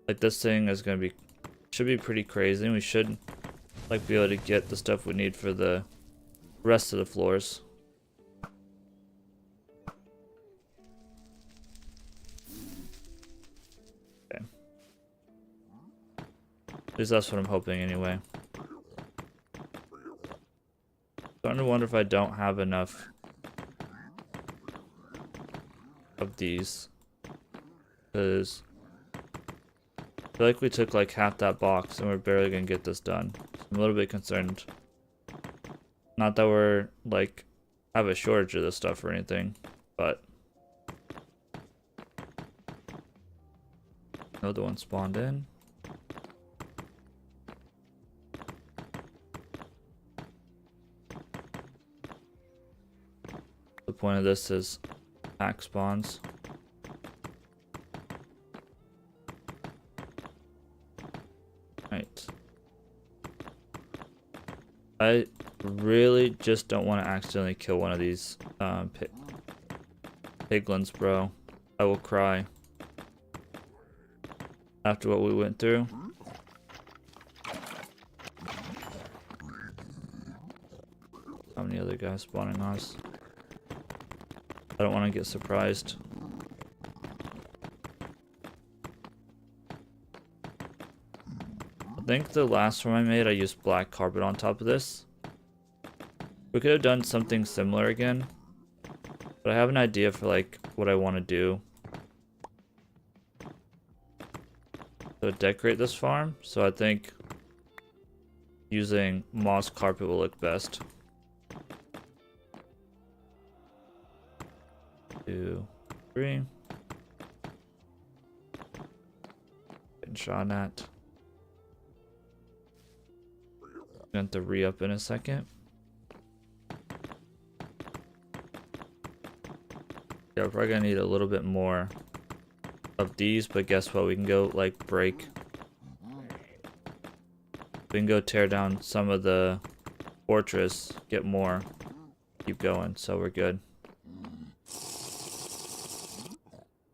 like this thing is gonna be, should be pretty crazy, and we should like be able to get the stuff we need for the rest of the floors. Okay. At least that's what I'm hoping anyway. Starting to wonder if I don't have enough of these, because I feel like we took like half that box and we're barely gonna get this done. So I'm a little bit concerned. Not that we're like have a shortage of this stuff or anything, but another one spawned in. The point of this is pack spawns. Right. I really just don't want to accidentally kill one of these piglins, bro. I will cry after what we went through. How many other guys spawning on us? I don't want to get surprised. I think the last one I made, I used black carpet on top of this. We could have done something similar again, but I have an idea for like what I want to do. So decorate this farm. So I think using moss carpet will look best. 2, 3. Getting shot at. Going to re-up in a second. Yeah, we're probably gonna need a little bit more of these, but guess what? We can go like break. We can go tear down some of the fortress, get more, keep going, so we're good.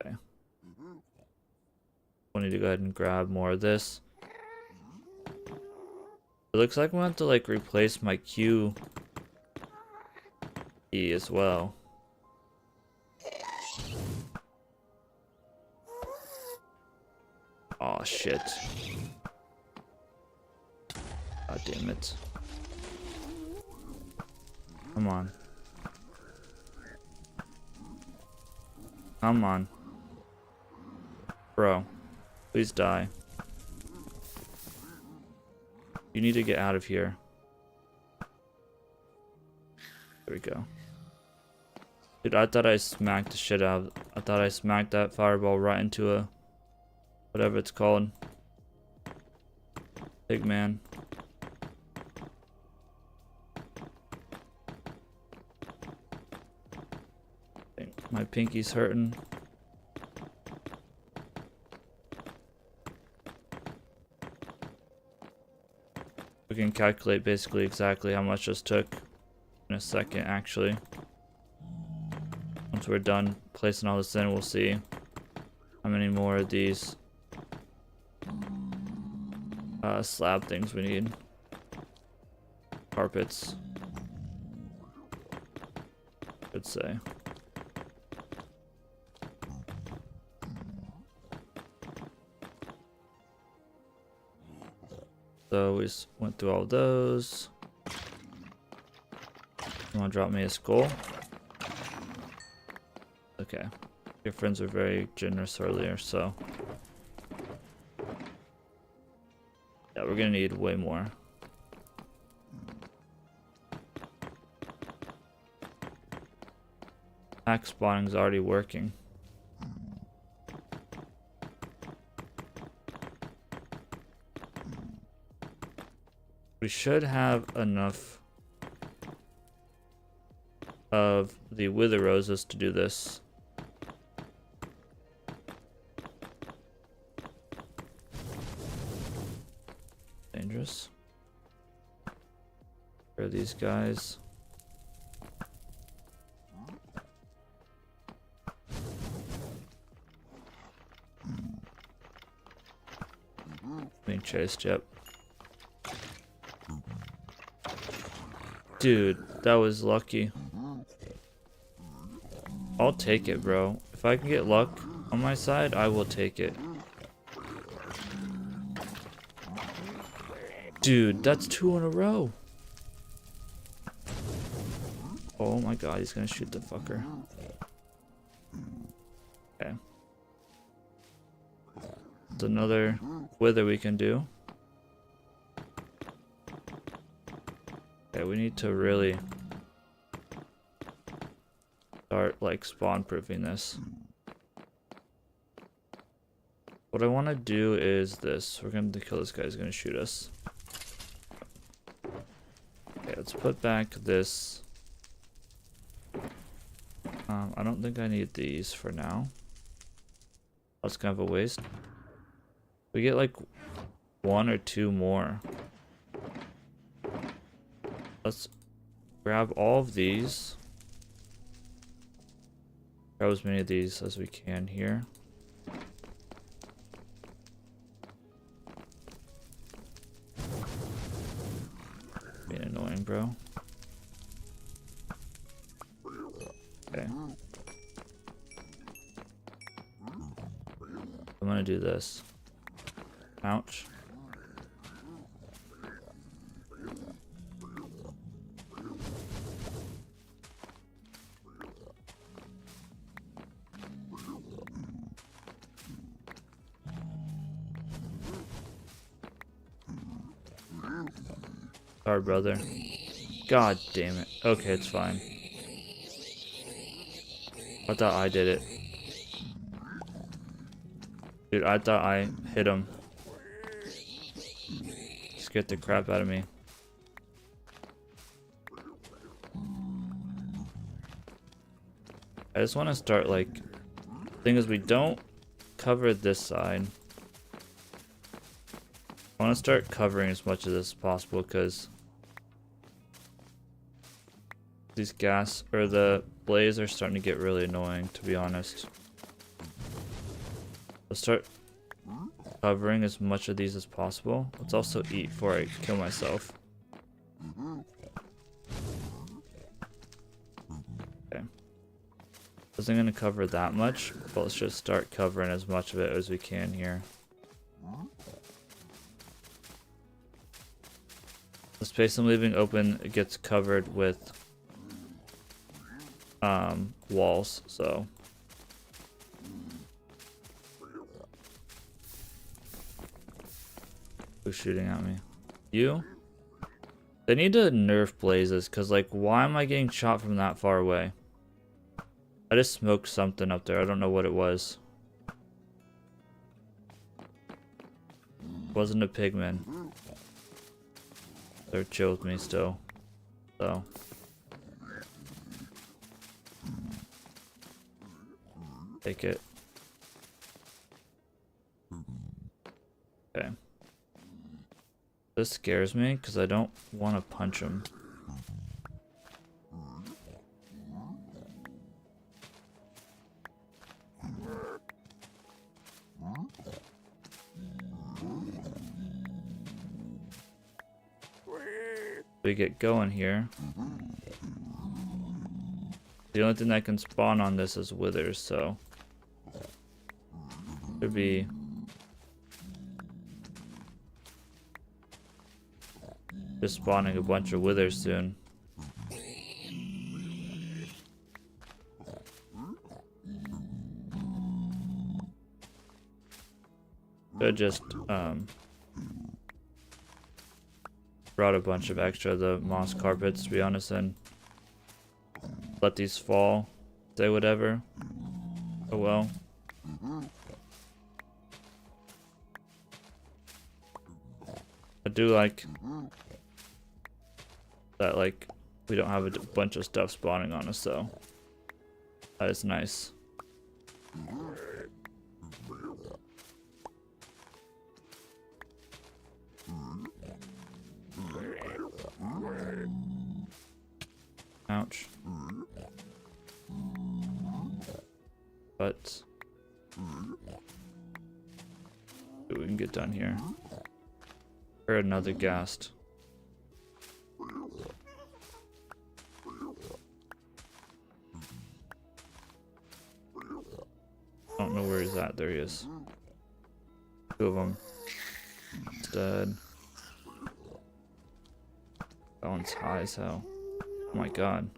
Okay. We need to go ahead and grab more of this. It looks like we have to like replace my Q key as well. Oh shit. God damn it. Come on. Come on. Bro. Please die. You need to get out of here. There we go. Dude, I thought I smacked the shit out of... I thought I smacked that fireball right into a... whatever it's called. Pigman. My pinky's hurting. We can calculate basically exactly how much this took in a second, actually. Once we're done placing all this in, we'll see how many more of these slab things we need. Carpets, I'd say. So we went through all those. You want to drop me a skull? Okay. Your friends were very generous earlier, so... yeah, we're gonna need way more. Pack spawning's already working. We should have enough of the wither roses to do this. Dangerous. Where are these guys? Being chased, yep. Dude, that was lucky. I'll take it, bro. If I can get luck on my side, I will take it. Dude, that's 2 in a row. Oh my god, he's gonna shoot the fucker. Okay. There's another wither we can do. Okay, we need to really start like spawn proofing this. What I want to do is this. We're going to kill this guy. He's going to shoot us. Okay, let's put back this. I don't think I need these for now. That's kind of a waste. We get like 1 or 2 more. Let's grab all of these. Grab as many of these as we can here. Being annoying, bro. Okay. I'm gonna do this. Ouch. Sorry, brother. God damn it. Okay, it's fine. I thought I did it. Dude, I thought I hit him. Scared the crap out of me. I just want to start, like... Thing is, we don't cover this side. I want to start covering as much of this as possible, because... these gas, or the blaze are starting to get really annoying, to be honest. Let's start covering as much of these as possible. Let's also eat before I kill myself. Okay. Isn't gonna cover that much, but let's just start covering as much of it as we can here. The space I'm leaving open gets covered with walls, so who's shooting at me? You? They need to nerf blazes, because, like, why am I getting shot from that far away? I just smoked something up there. I don't know what it was. It wasn't a pigman. They're chill with me still. So. Take it. Okay. This scares me because I don't want to punch him. We get going here. The only thing that can spawn on this is withers, so should be just spawning a bunch of withers soon. Could just brought a bunch of extra of the moss carpets, to be honest, and let these fall. Say whatever. Oh well. I do like that, like, we don't have a bunch of stuff spawning on us, so that is nice. Ouch. But we can get done here. Or another ghast. I don't know where he's at. There he is. Two of them. He's dead. That one's high as hell. Oh my god.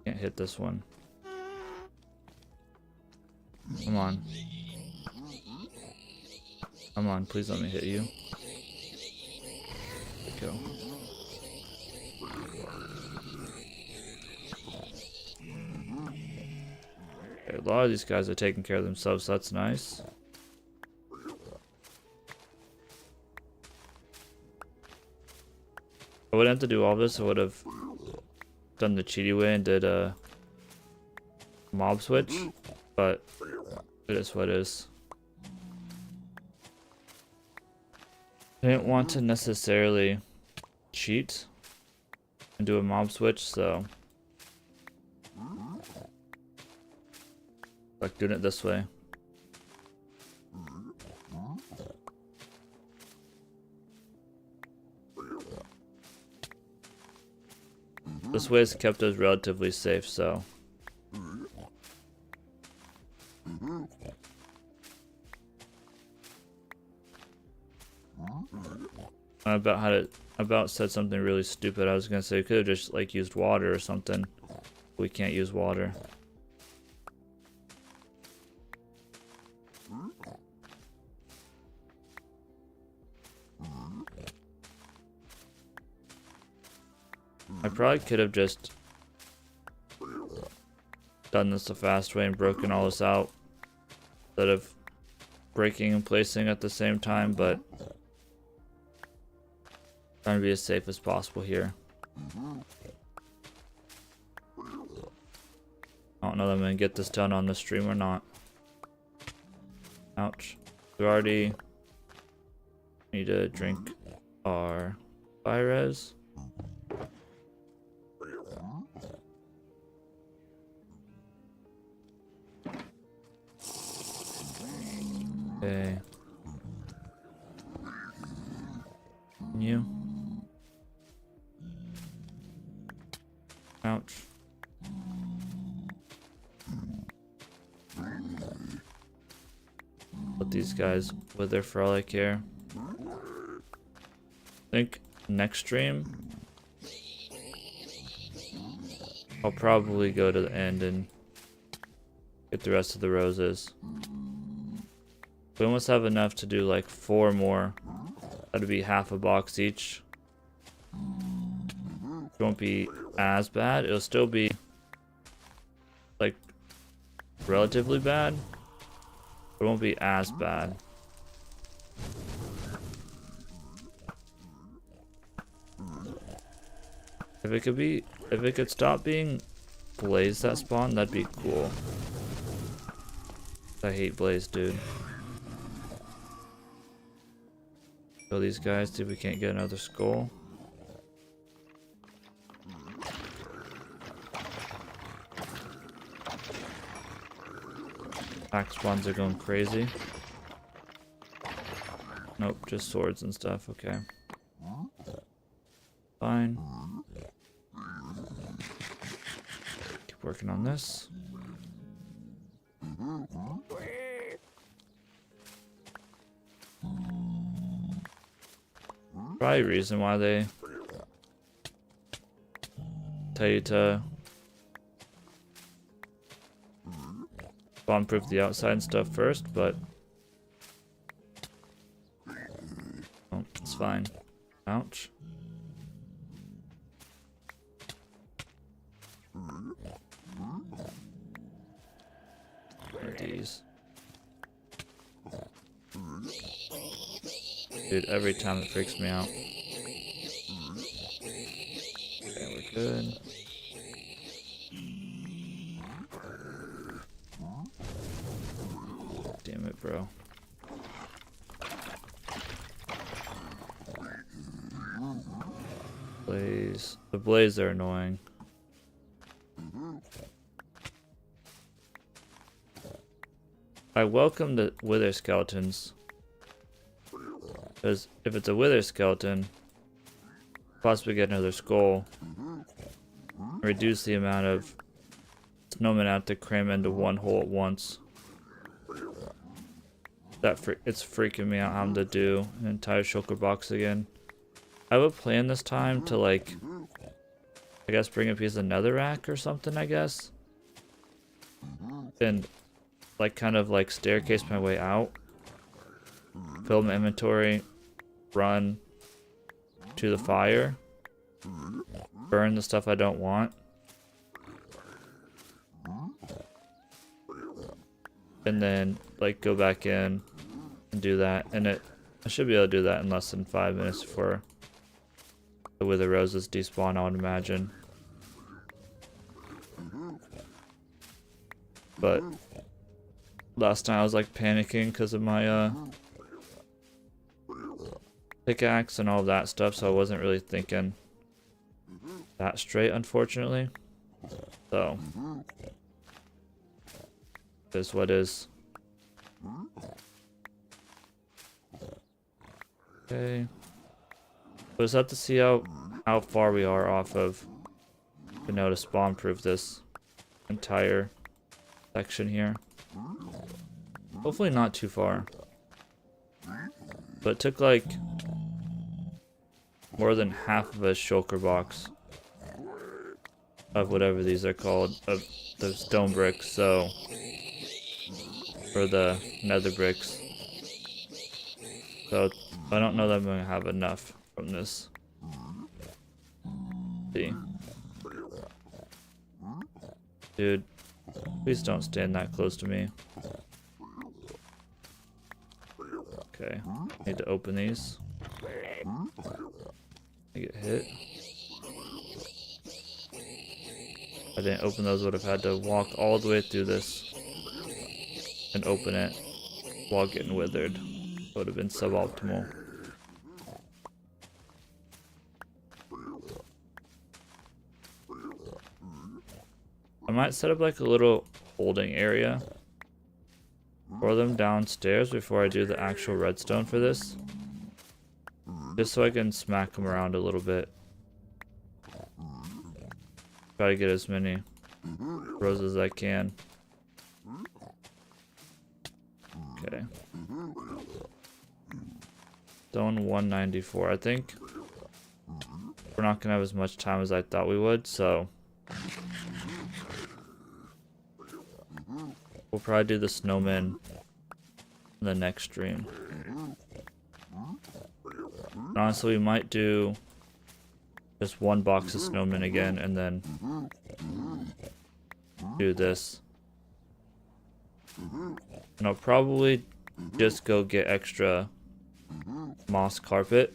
Can't hit this one. Come on. Come on, please let me hit you. There we go. Okay, a lot of these guys are taking care of themselves, so that's nice. I wouldn't have to do all this. I would have done the cheaty way and did a mob switch, but it is what it is. I didn't want to necessarily cheat and do a mob switch, so like doing it this way. This way has kept us relatively safe, so I about said something really stupid. I was gonna say we could have just like used water or something. We can't use water. I probably could have just done this the fast way and broken all this out instead of breaking and placing at the same time, but trying to be as safe as possible here. I don't know that I'm gonna get this done on the stream or not. Ouch. We already need to drink our fire res. Okay. You. Ouch. Let these guys wither for all I care. I think next stream I'll probably go to the end and get the rest of the roses. We almost have enough to do like 4 more. That'd be half a box each. It won't be as bad. It'll still be like relatively bad. It won't be as bad. If it could stop being blaze that spawn, that'd be cool. I hate blaze, dude. Kill these guys, see if we can't get another skull. Axe spawns are going crazy. Nope, just swords and stuff, okay. Fine. Keep working on this. Probably a reason why they tell you to bomb-proof the outside and stuff first, but oh, it's fine. Ouch. These. Dude, every time it freaks me out. Okay, we're good. Damn it, bro. Blaze. The blaze are annoying. I welcome the wither skeletons. Because if it's a wither skeleton, possibly get another skull. Reduce the amount of snowmen out to cram into one hole at once. It's freaking me out having to do an entire shulker box again. I have a plan this time to like, I guess bring a piece of netherrack or something, I guess. And like kind of like staircase my way out. Fill my inventory. Run to the fire. Burn the stuff I don't want. And then like go back in and do that. And I should be able to do that in less than 5 minutes before the wither roses despawn, I would imagine. But last night I was like panicking because of my pickaxe and all of that stuff, so I wasn't really thinking that straight, unfortunately. So it is what is. Okay. We'll just have to see how far we are off of, you know, to spawn proof this entire section here. Hopefully not too far. But it took like more than half of a shulker box of whatever these are called, of the stone bricks, so, or the nether bricks. So I don't know that I'm going to have enough from this. Let's see. Dude, please don't stand that close to me. Okay, need to open these. I get hit. If I didn't open those, would have had to walk all the way through this and open it while getting withered. Would have been suboptimal. I might set up like a little holding area for them downstairs before I do the actual redstone for this. Just so I can smack them around a little bit. Try to get as many roses as I can. Okay. Stone 194. I think we're not gonna have as much time as I thought we would, so we'll probably do the snowman in the next stream. And honestly, we might do just one box of snowmen again and then do this. And I'll probably just go get extra moss carpet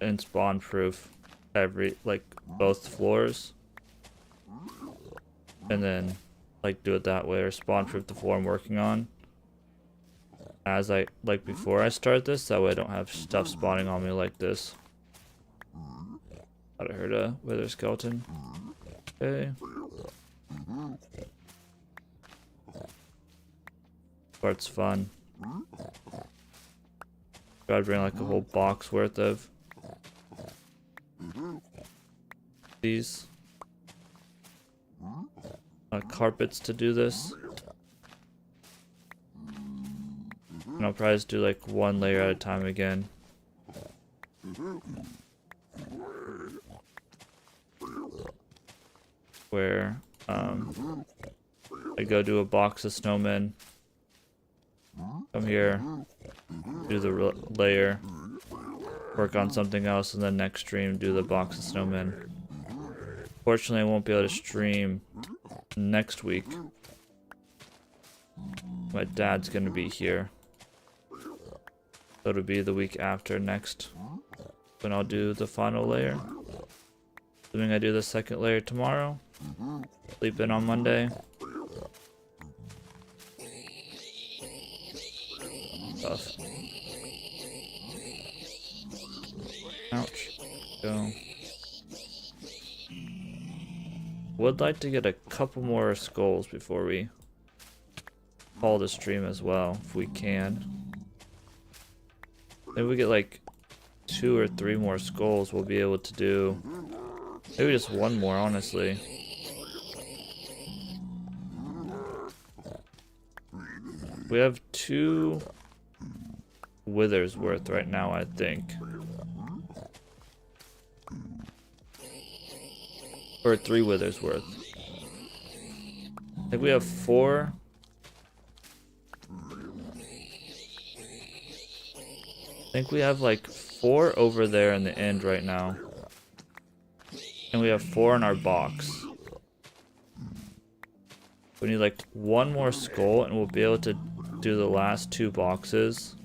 and spawn proof both floors. And then do it that way, or spawn proof the floor I'm working on as before I start this, that way I don't have stuff spawning on me like this. Thought I heard a wither skeleton. Okay. Part's fun. Gotta bring like a whole box worth of these carpets to do this. And I'll probably just do like one layer at a time again. Where I go do a box of snowmen. Come here, do the layer, work on something else, and then next stream do the box of snowmen. Fortunately, I won't be able to stream next week. My dad's gonna be here, so it'll be the week after next when I'll do the final layer. Assuming I do the second layer tomorrow, sleep in on Monday. Tough. Ouch. Go. Would like to get a couple more skulls before we call the stream as well, if we can. Maybe we get like 2 or 3 more skulls, we'll be able to do maybe just one more, honestly. We have 2 withers worth right now, I think. Or 3 withers worth. I think we have 4. I think we have like 4 over there in the end right now. And we have 4 in our box. We need like 1 more skull and we'll be able to do the last 2 boxes.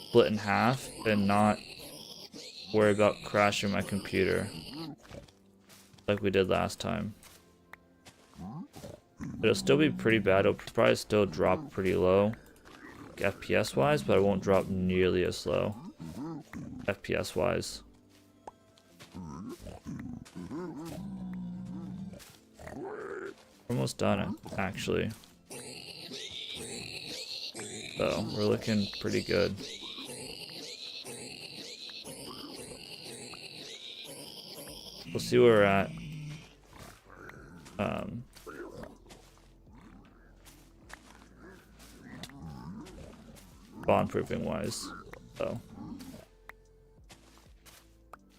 Split in half and not worry about crashing my computer like we did last time. But it'll still be pretty bad. It'll probably still drop pretty low FPS wise, but it won't drop nearly as low FPS wise. We're almost done, actually. So we're looking pretty good. We'll see where we're at. Spawn proofing wise. So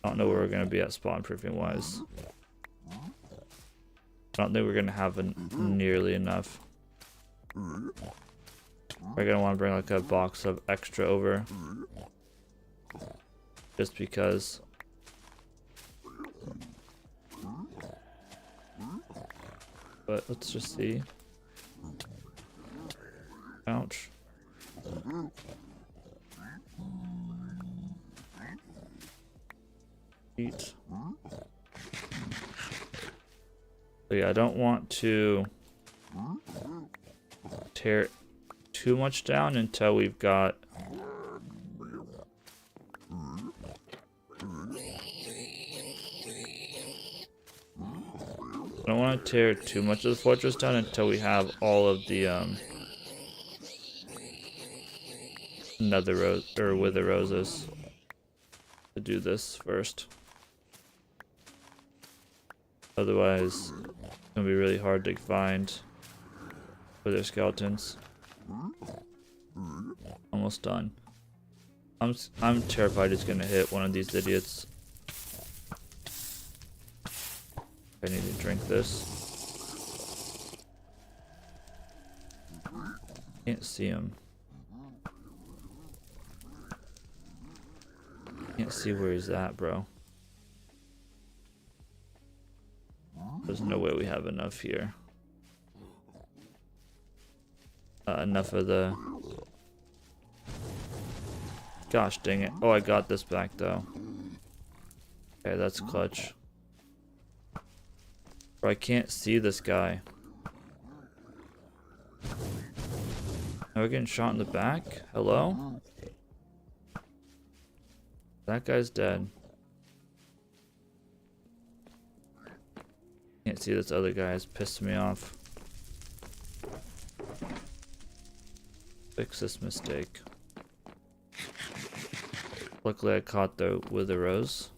I don't know where we're gonna be at spawn proofing wise. I don't think we're gonna have nearly enough. We're gonna want to bring like a box of extra over, just because but let's just see. Ouch. Eat. So yeah, I don't want to tear too much down until we've got I don't want to tear too much of the fortress down until we have all of the nether rose or wither roses to do this first. Otherwise, it's gonna be really hard to find wither skeletons. Almost done. I'm terrified it's gonna hit one of these idiots. I need to drink this. Can't see him. Can't see where he's at, bro. There's no way we have enough here. Enough of the... Gosh dang it. Oh, I got this back though. Okay, that's clutch. Bro, I can't see this guy. Are we getting shot in the back? Hello? That guy's dead. Can't see this other guy. It's pissed me off. Fix this mistake. Luckily I caught the wither rose.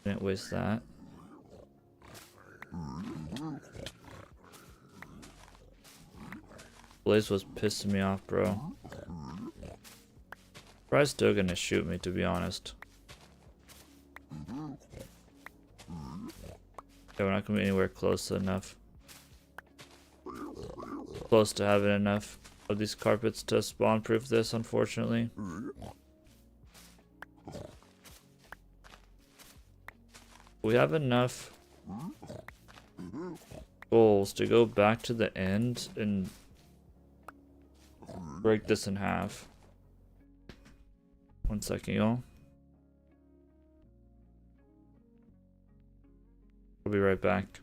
Didn't waste that. Blaze was pissing me off, bro. Probably still gonna shoot me, to be honest. Yeah, we're not gonna be anywhere close enough. Close to having enough of these carpets to spawn proof this, unfortunately. We have enough goals to go back to the end and break this in half. 1 second, y'all. We'll be right back.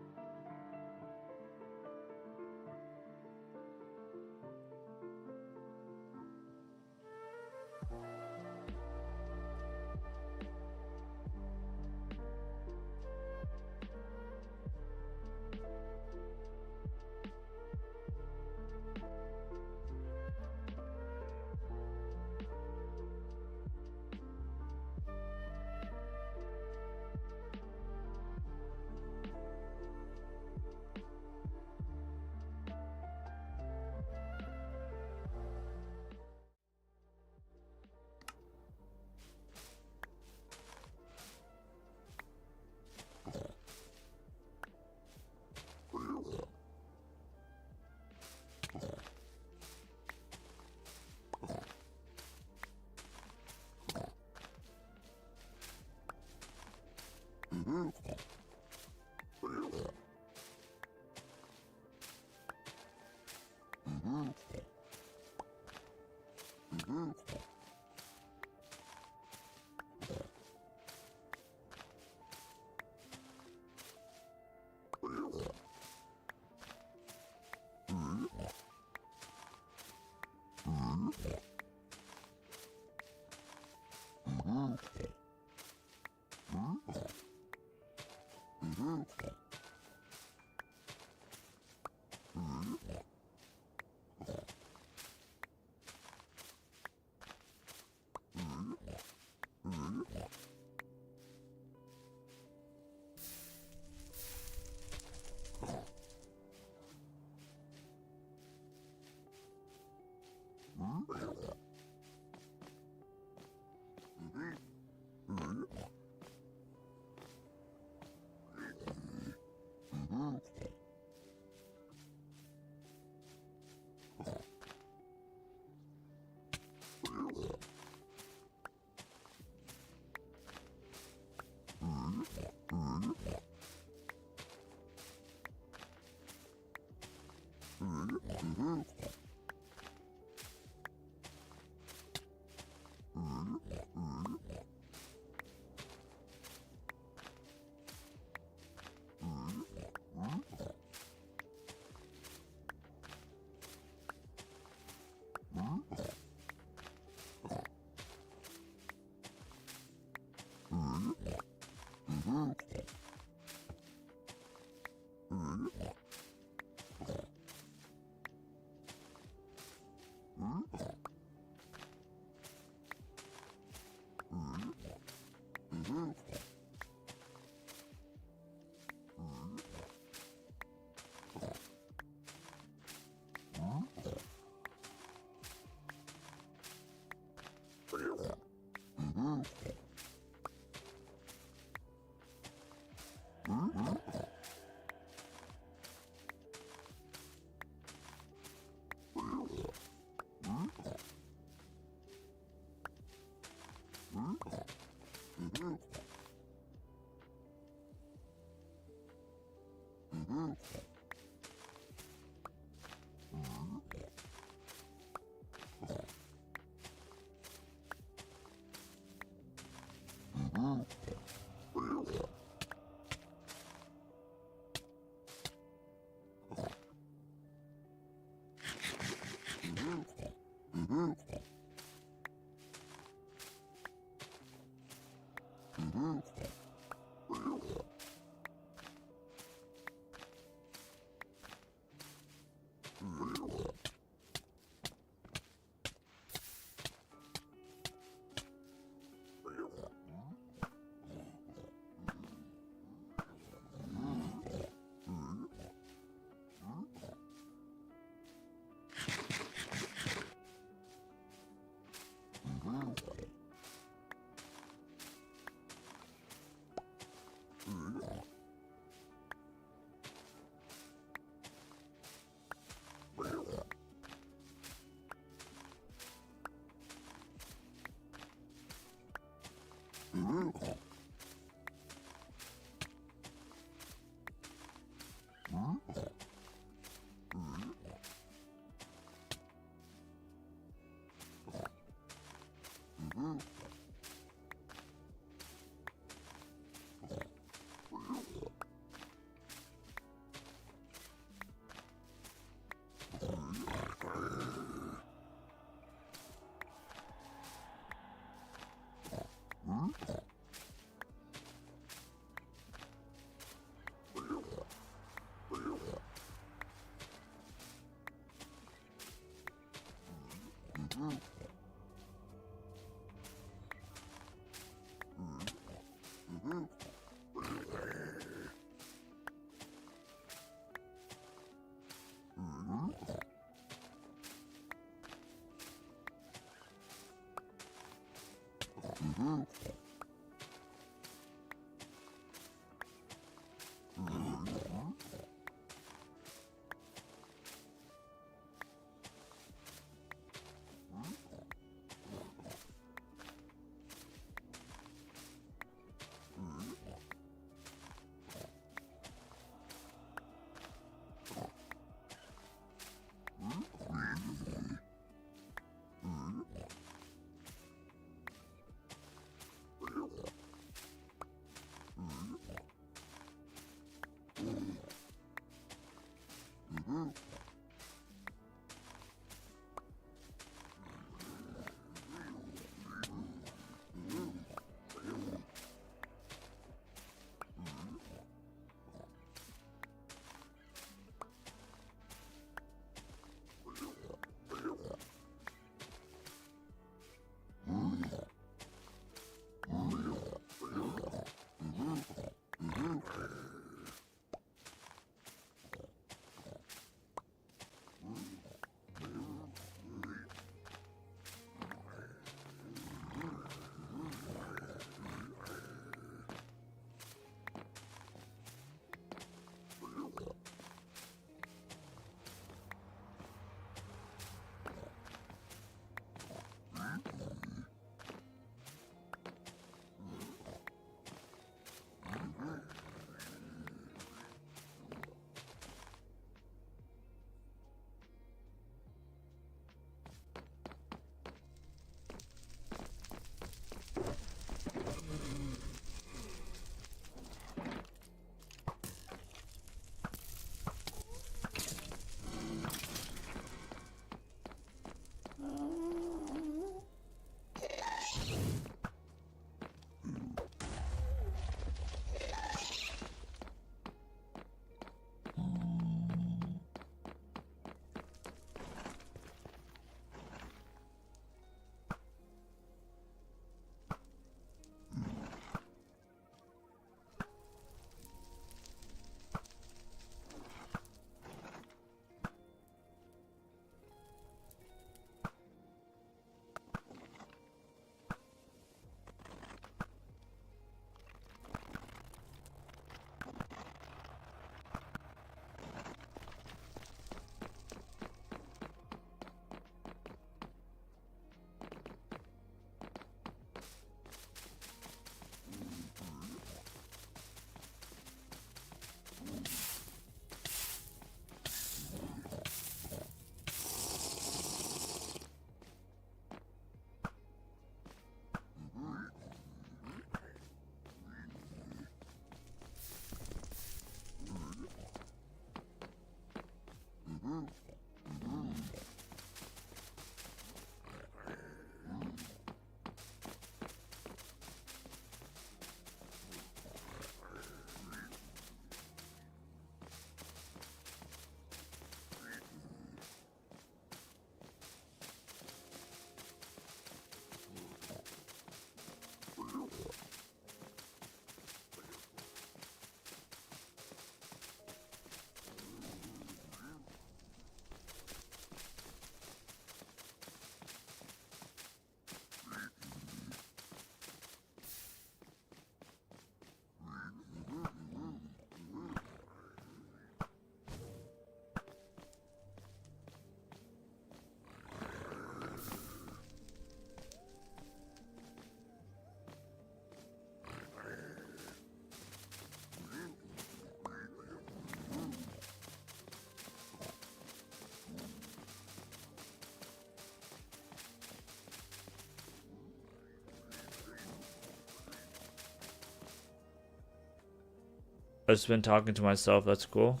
I've just been talking to myself. That's cool.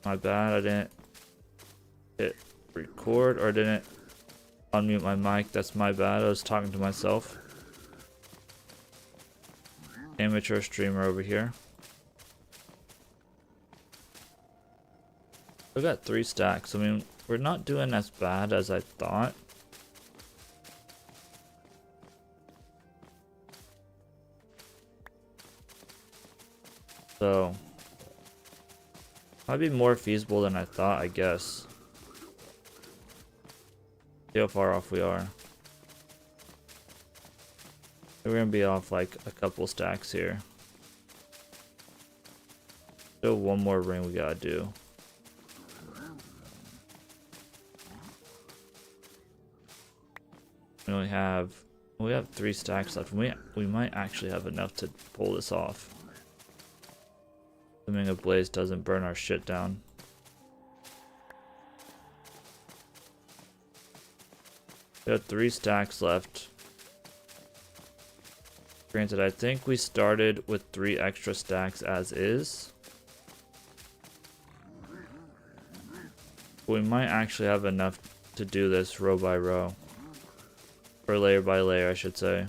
My bad. I didn't hit record or didn't unmute my mic. That's my bad. I was talking to myself. Amateur streamer over here. We got 3 stacks. I mean, we're not doing as bad as I thought. So, might be more feasible than I thought, I guess. See how far off we are. We're gonna be off like a couple stacks here. Still one more ring we gotta do. We have 3 stacks left. We might actually have enough to pull this off. Assuming a blaze doesn't burn our shit down. We have 3 stacks left. Granted, I think we started with 3 extra stacks as is. We might actually have enough to do this row by row. Or layer by layer, I should say.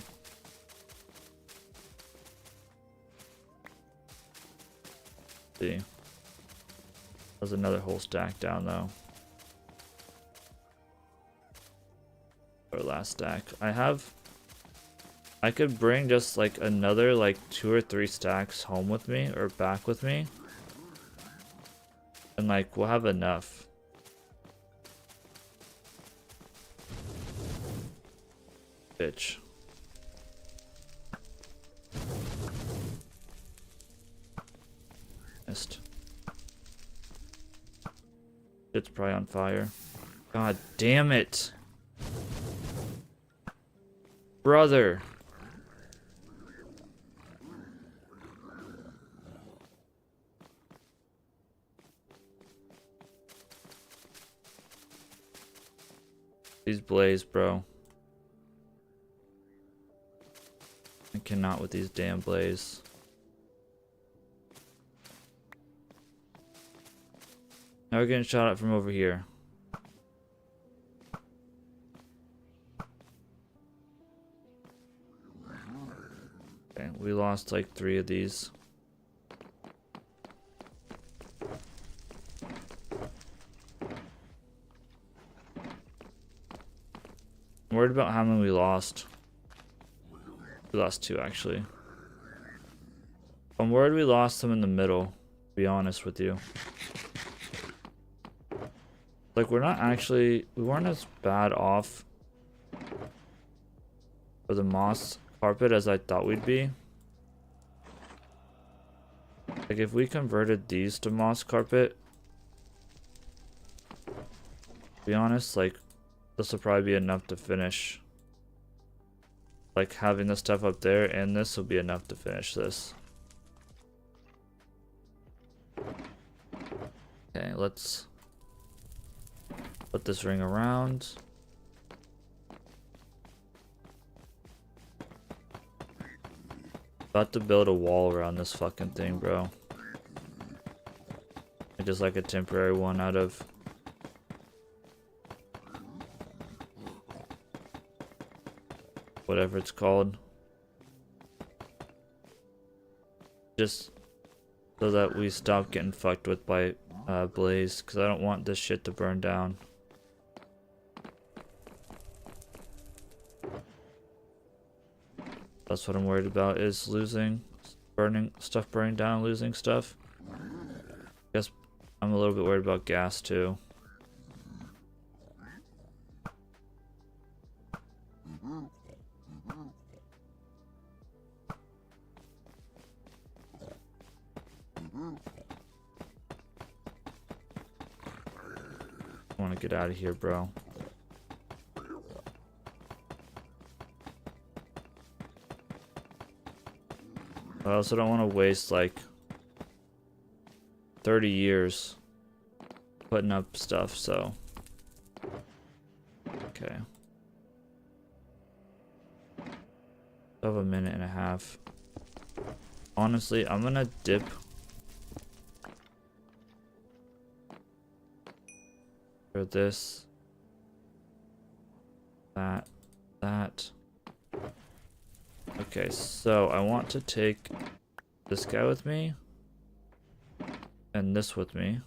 See. There's another whole stack down though. Our last stack. I could bring just like another like 2 or 3 stacks home with me or back with me. And like we'll have enough. Bitch. Missed. It's probably on fire. God damn it. Brother. These blaze, bro. I cannot with these damn blaze. Now we're getting shot at from over here. Okay, we lost like 3 of these. I'm worried about how many we lost. We lost 2 actually. I'm worried we lost them in the middle, to be honest with you. Like we weren't as bad off for the moss carpet as I thought we'd be. Like if we converted these to moss carpet, to be honest, like this will probably be enough to finish. Like having this stuff up there and this will be enough to finish this. Okay, let's put this ring around. About to build a wall around this fucking thing, bro. Just like a temporary one out of whatever it's called. Just so that we stop getting fucked with by blaze, because I don't want this shit to burn down. That's what I'm worried about, is losing, burning down, losing stuff. Guess I'm a little bit worried about gas too. I want to get out of here, bro. I also don't want to waste like 30 years putting up stuff, so okay. I have a minute and a half. Honestly, I'm gonna dip for this, that. Okay, so I want to take this guy with me and this with me.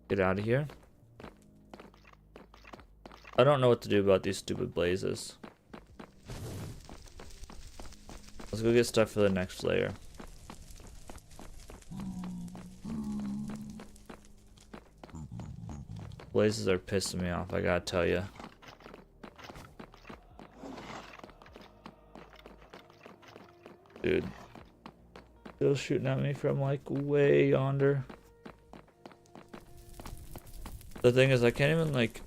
Get out of here. I don't know what to do about these stupid blazes. Let's go get stuff for the next layer. Blazes are pissing me off, I gotta tell you. Dude. Still shooting at me from like way yonder. The thing is, I can't even like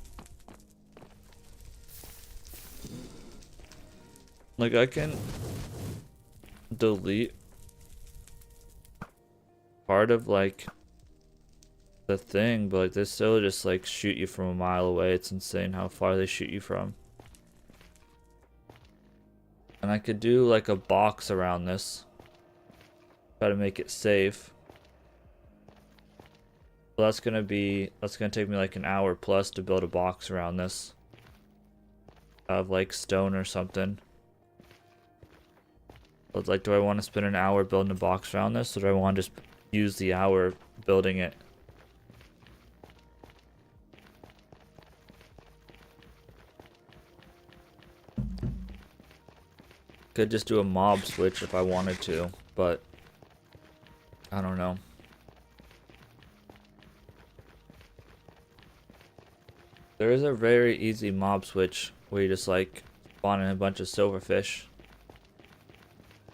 I can delete part of like the thing, but like they still just like shoot you from a mile away. It's insane how far they shoot you from. And I could do like a box around this. Try to make it safe. Well, that's gonna take me like an hour plus to build a box around this. Of like stone or something. But like, do I want to spend an hour building a box around this, or do I want to just use the hour building it? Could just do a mob switch if I wanted to, but I don't know. There is a very easy mob switch where you just like spawn in a bunch of silverfish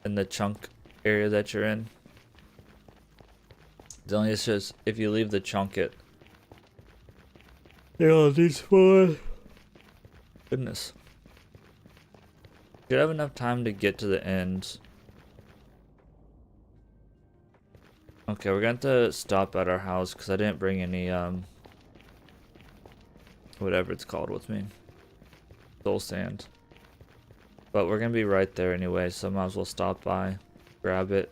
in the chunk area that you're in. The only issue is if you leave the chunk, they all despawn. Goodness. Should have enough time to get to the end. Okay, we're going to stop at our house because I didn't bring any whatever it's called with me. Soul sand. But we're gonna be right there anyway, so I might as well stop by, grab it.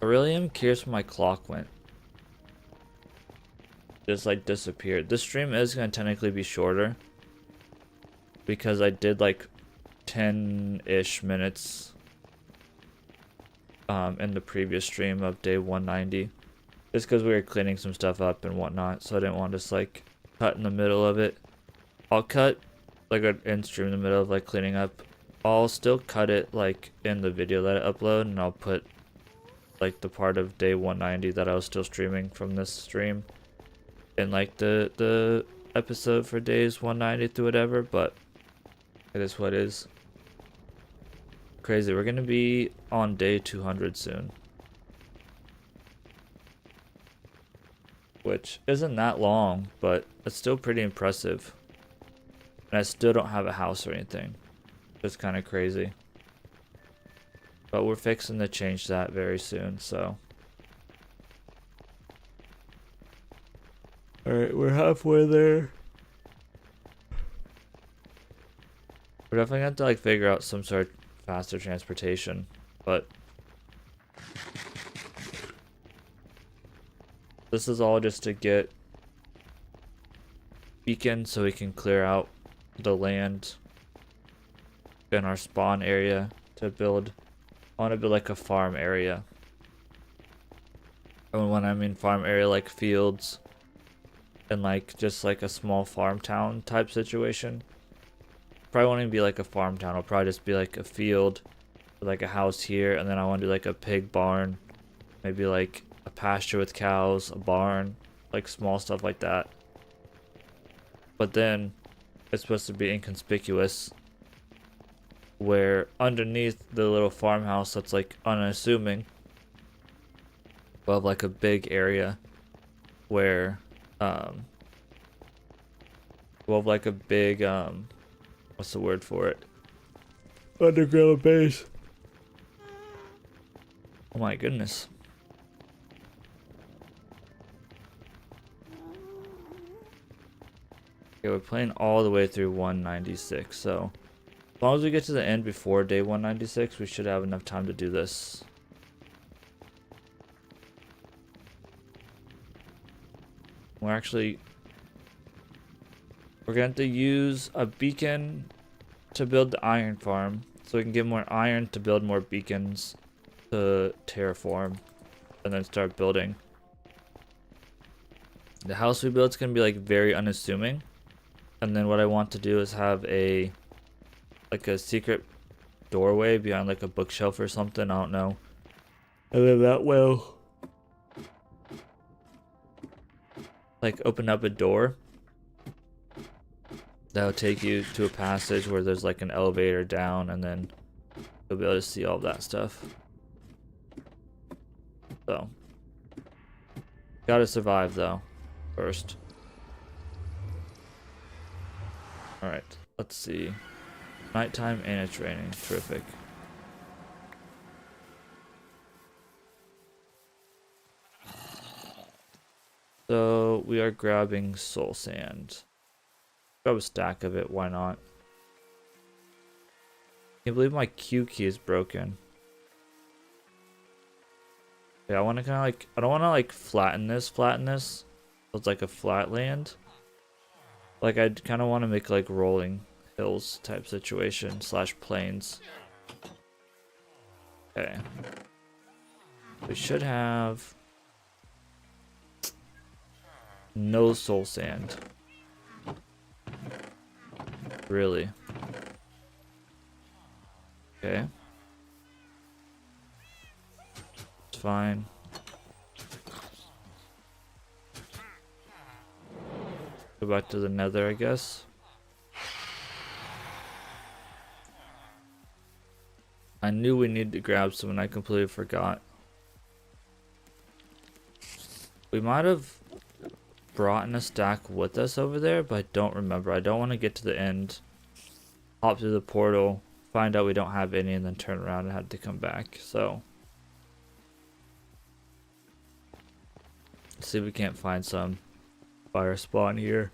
I really am curious where my clock went. Just like disappeared. This stream is gonna technically be shorter because I did like 10-ish minutes in the previous stream of day 190. Just because we were cleaning some stuff up and whatnot, so I didn't want to just like cut in the middle of it. I'll cut like an end stream in the middle of like cleaning up. I'll still cut it like in the video that I upload, and I'll put like the part of day 190 that I was still streaming from this stream in like the episode for days 190 through whatever, but it is what it is. Crazy, we're gonna be on day 200 soon. Which isn't that long, but it's still pretty impressive. And I still don't have a house or anything. It's kind of crazy. But we're fixing to change that very soon, so. Alright, we're halfway there. We're definitely gonna have to like figure out some sort of faster transportation, but this is all just to get beacon so we can clear out the land in our spawn area to build. I want to build like a farm area. And when I mean farm area, like fields and like just like a small farm town type situation. Probably won't even be like a farm town. It'll probably just be like a field with like a house here, and then I want to do like a pig barn, maybe like a pasture with cows, a barn, like small stuff like that. But then it's supposed to be inconspicuous, where underneath the little farmhouse that's like unassuming, we'll have like a big area where we'll have like a big what's the word for it? Underground base. Oh my goodness. Okay, we're playing all the way through 196, so As long as we get to the end before day 196, we should have enough time to do this. We're going to have to use a beacon to build the iron farm, so we can get more iron to build more beacons to terraform, and then start building. The house we build is going to be like very unassuming, and then what I want to do is have a secret doorway behind like a bookshelf or something, I don't know, and then that will like open up a door that'll take you to a passage where there's like an elevator down, and then you'll be able to see all that stuff. So gotta survive though first. Alright, let's see. Nighttime and it's raining. Terrific. So we are grabbing soul sand. Grab a stack of it, why not? I can't believe my Q key is broken. Yeah, I want to kind of like, I don't want to like flatten this. So it's like a flat land. Like I kind of want to make like rolling hills type situation / plains. Okay. We should have no soul sand. Really? Okay. It's fine. Go back to the nether, I guess. I knew we needed to grab some and I completely forgot. We might have brought in a stack with us over there, but I don't remember. I don't want to get to the end, hop through the portal, find out we don't have any, and then turn around and have to come back. So let's see if we can't find some fire spawn here.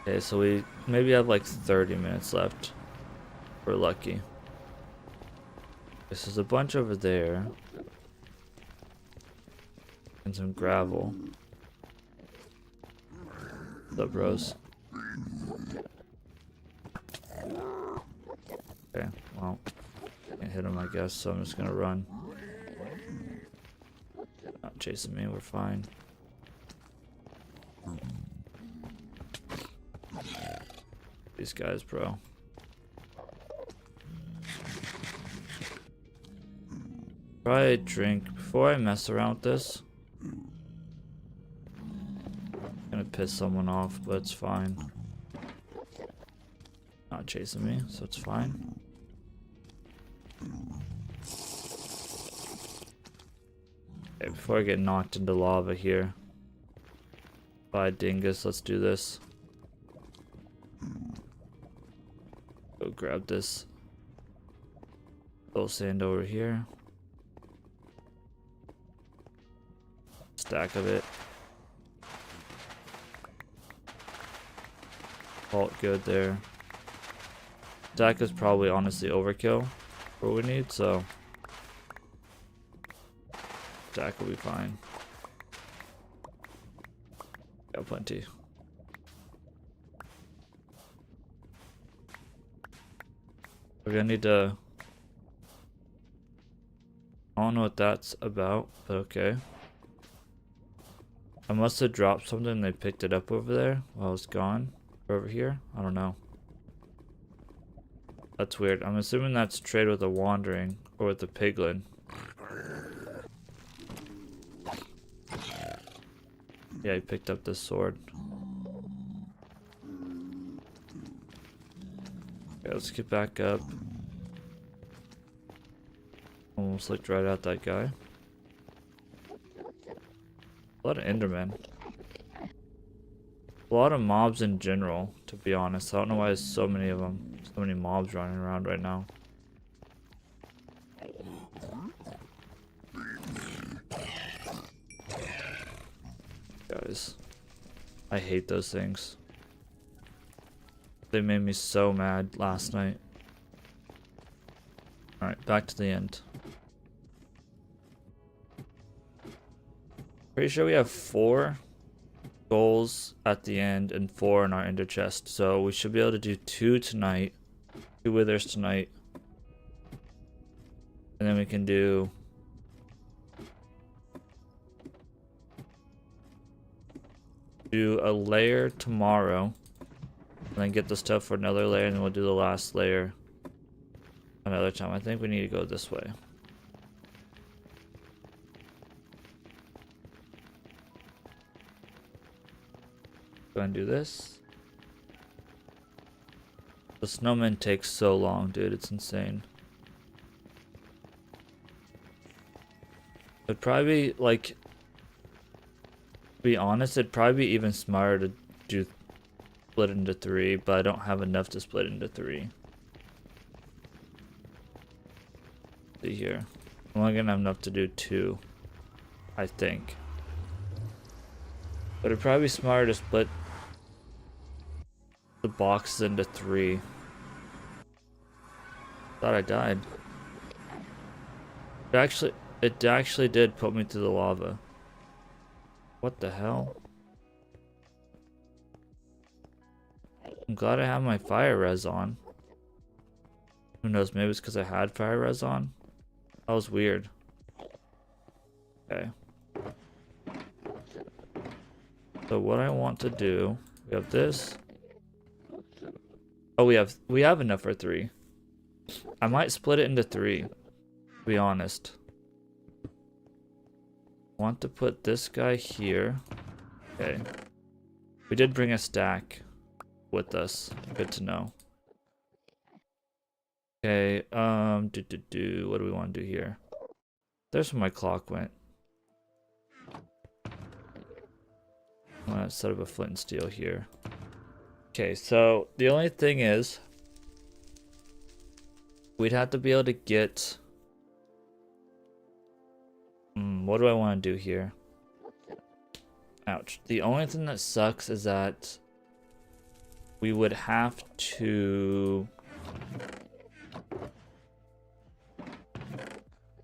Okay, so we maybe have like 30 minutes left. We're lucky. This is a bunch over there. And some gravel. What's up, bros? Okay, well, can't hit him, I guess, so I'm just gonna run. Not chasing me, we're fine. These guys, bro. Probably drink before I mess around with this. Gonna piss someone off, but it's fine. Not chasing me, so it's fine. Okay, before I get knocked into lava here by a dingus, let's do this. Go grab this little sand over here. Stack of it. All good there. Stack is probably honestly overkill for what we need, so stack will be fine. Got plenty. We're gonna need to. I don't know what that's about, but okay. I must have dropped something and they picked it up over there while I was gone. Or over here? I don't know. That's weird. I'm assuming that's trade with a wandering or with the piglin. Yeah, he picked up this sword. Okay, let's get back up. Almost looked right at that guy. A lot of endermen. A lot of mobs in general, to be honest. I don't know why there's so many of them. So many mobs running around right now. Guys, I hate those things. They made me so mad last night. Alright, back to the end. Pretty sure we have 4 goals at the end and 4 in our ender chest. So we should be able to do 2 tonight. 2 withers tonight. And then we can do... a layer tomorrow. And then get the stuff for another layer, and then we'll do the last layer another time. I think we need to go this way. Go and do this. The snowman takes so long, dude. It's insane. It'd probably be, like, to be honest, it'd probably be even smarter to do split into 3, but I don't have enough to split into 3. See here. I'm only gonna have enough to do 2, I think. But it'd probably be smarter to split the boxes into 3. Thought I died. It actually did put me through the lava. What the hell? I'm glad I have my fire res on. Who knows, maybe it's because I had fire res on? That was weird. Okay. So what I want to do, we have this. Oh, we have enough for 3. I might split it into 3, to be honest. I want to put this guy here. Okay. We did bring a stack with us. Good to know. Okay, what do we want to do here? There's where my clock went. I'm gonna set up a flint and steel here. Okay, so the only thing is, we'd have to be able to get... what do I want to do here? Ouch. The only thing that sucks is that we would have to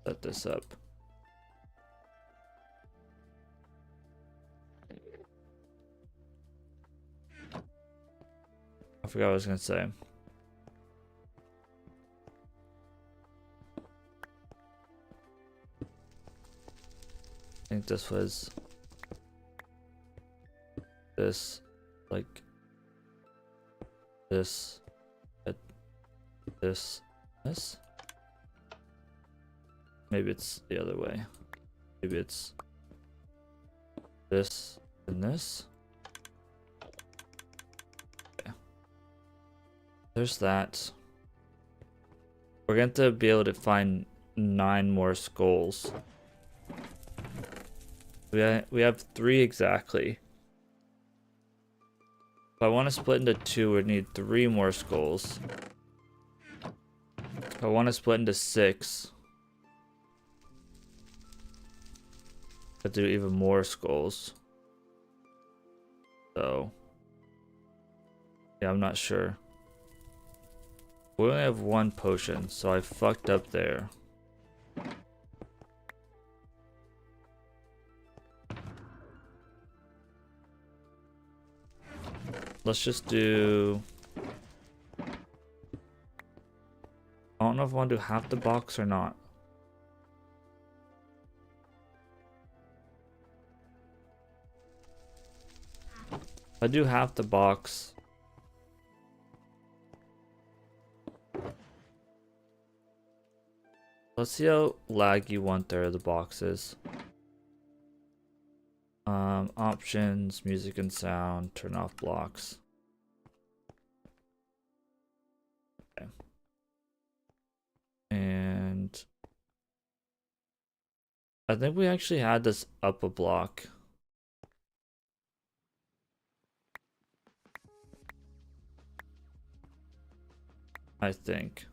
set this up. I forgot what I was gonna say. I think this was this, like this, this. Maybe it's the other way. Maybe it's this and this. Okay. There's that. We're going to be able to find 9 more skulls. We have 3 exactly. If I want to split into 2, we need 3 more skulls. If I want to split into 6, I do even more skulls. So, yeah, I'm not sure. We only have 1 potion, so I fucked up there. Let's just do... I don't know if I want to do half the box or not. If I do half the box... Let's see how laggy 1/3 of the box is. Options, music and sound, turn off blocks. Okay. And I think we actually had this up a block. I think.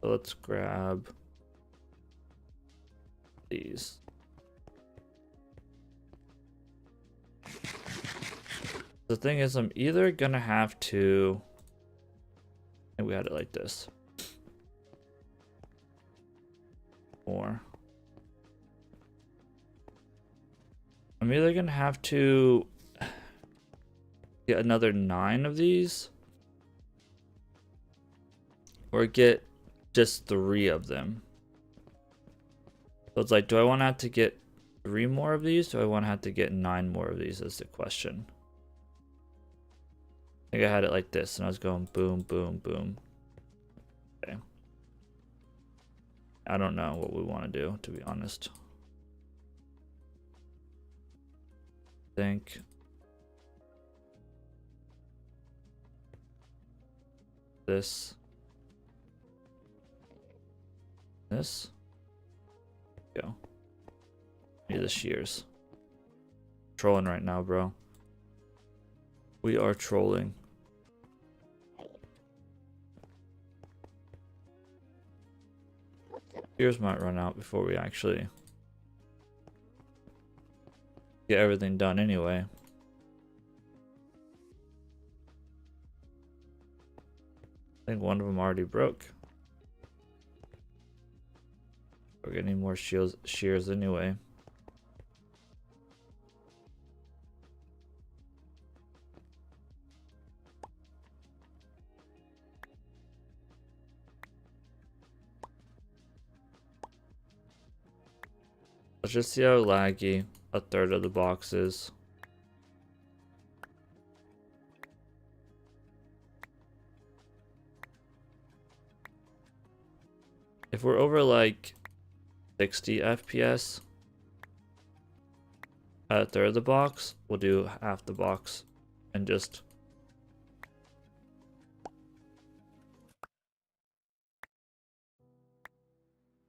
So let's grab these. The thing is, I'm either gonna have to, and we had it like this, or I'm either gonna have to get another 9 of these, or get just 3 of them. So it's like, do I want to have to get 3 more of these? Do I want to have to get 9 more of these? Is the question. I think I had it like this, and I was going boom, boom, boom. Okay. I don't know what we want to do, to be honest. I think this. Go. Need the shears. Trolling right now, bro. We are trolling. Shears might run out before we actually get everything done anyway. I think one of them already broke. We're getting more shears anyway. Let's just see how laggy a third of the box is. If we're over like 60 FPS at a third of the box, we'll do half the box and just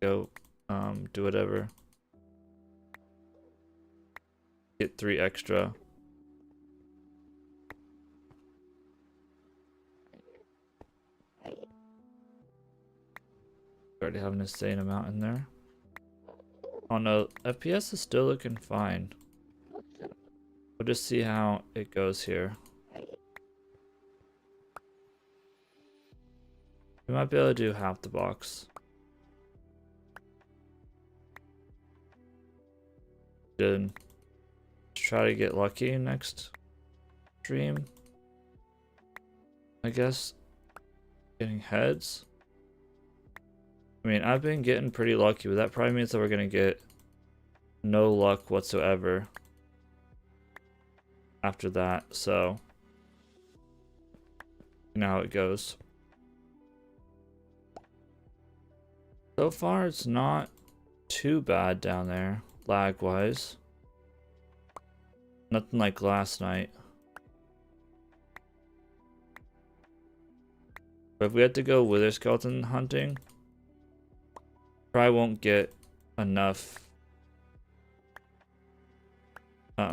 go do whatever. Get 3 extra. Already have an insane amount in there. Oh no, FPS is still looking fine. We'll just see how it goes here. We might be able to do half the box. Good. Try to get lucky next stream. I guess getting heads. I mean, I've been getting pretty lucky, but that probably means that we're gonna get no luck whatsoever after that, so you know how it goes. So far it's not too bad down there, lag wise. Nothing like last night. But if we had to go wither skeleton hunting, probably won't get enough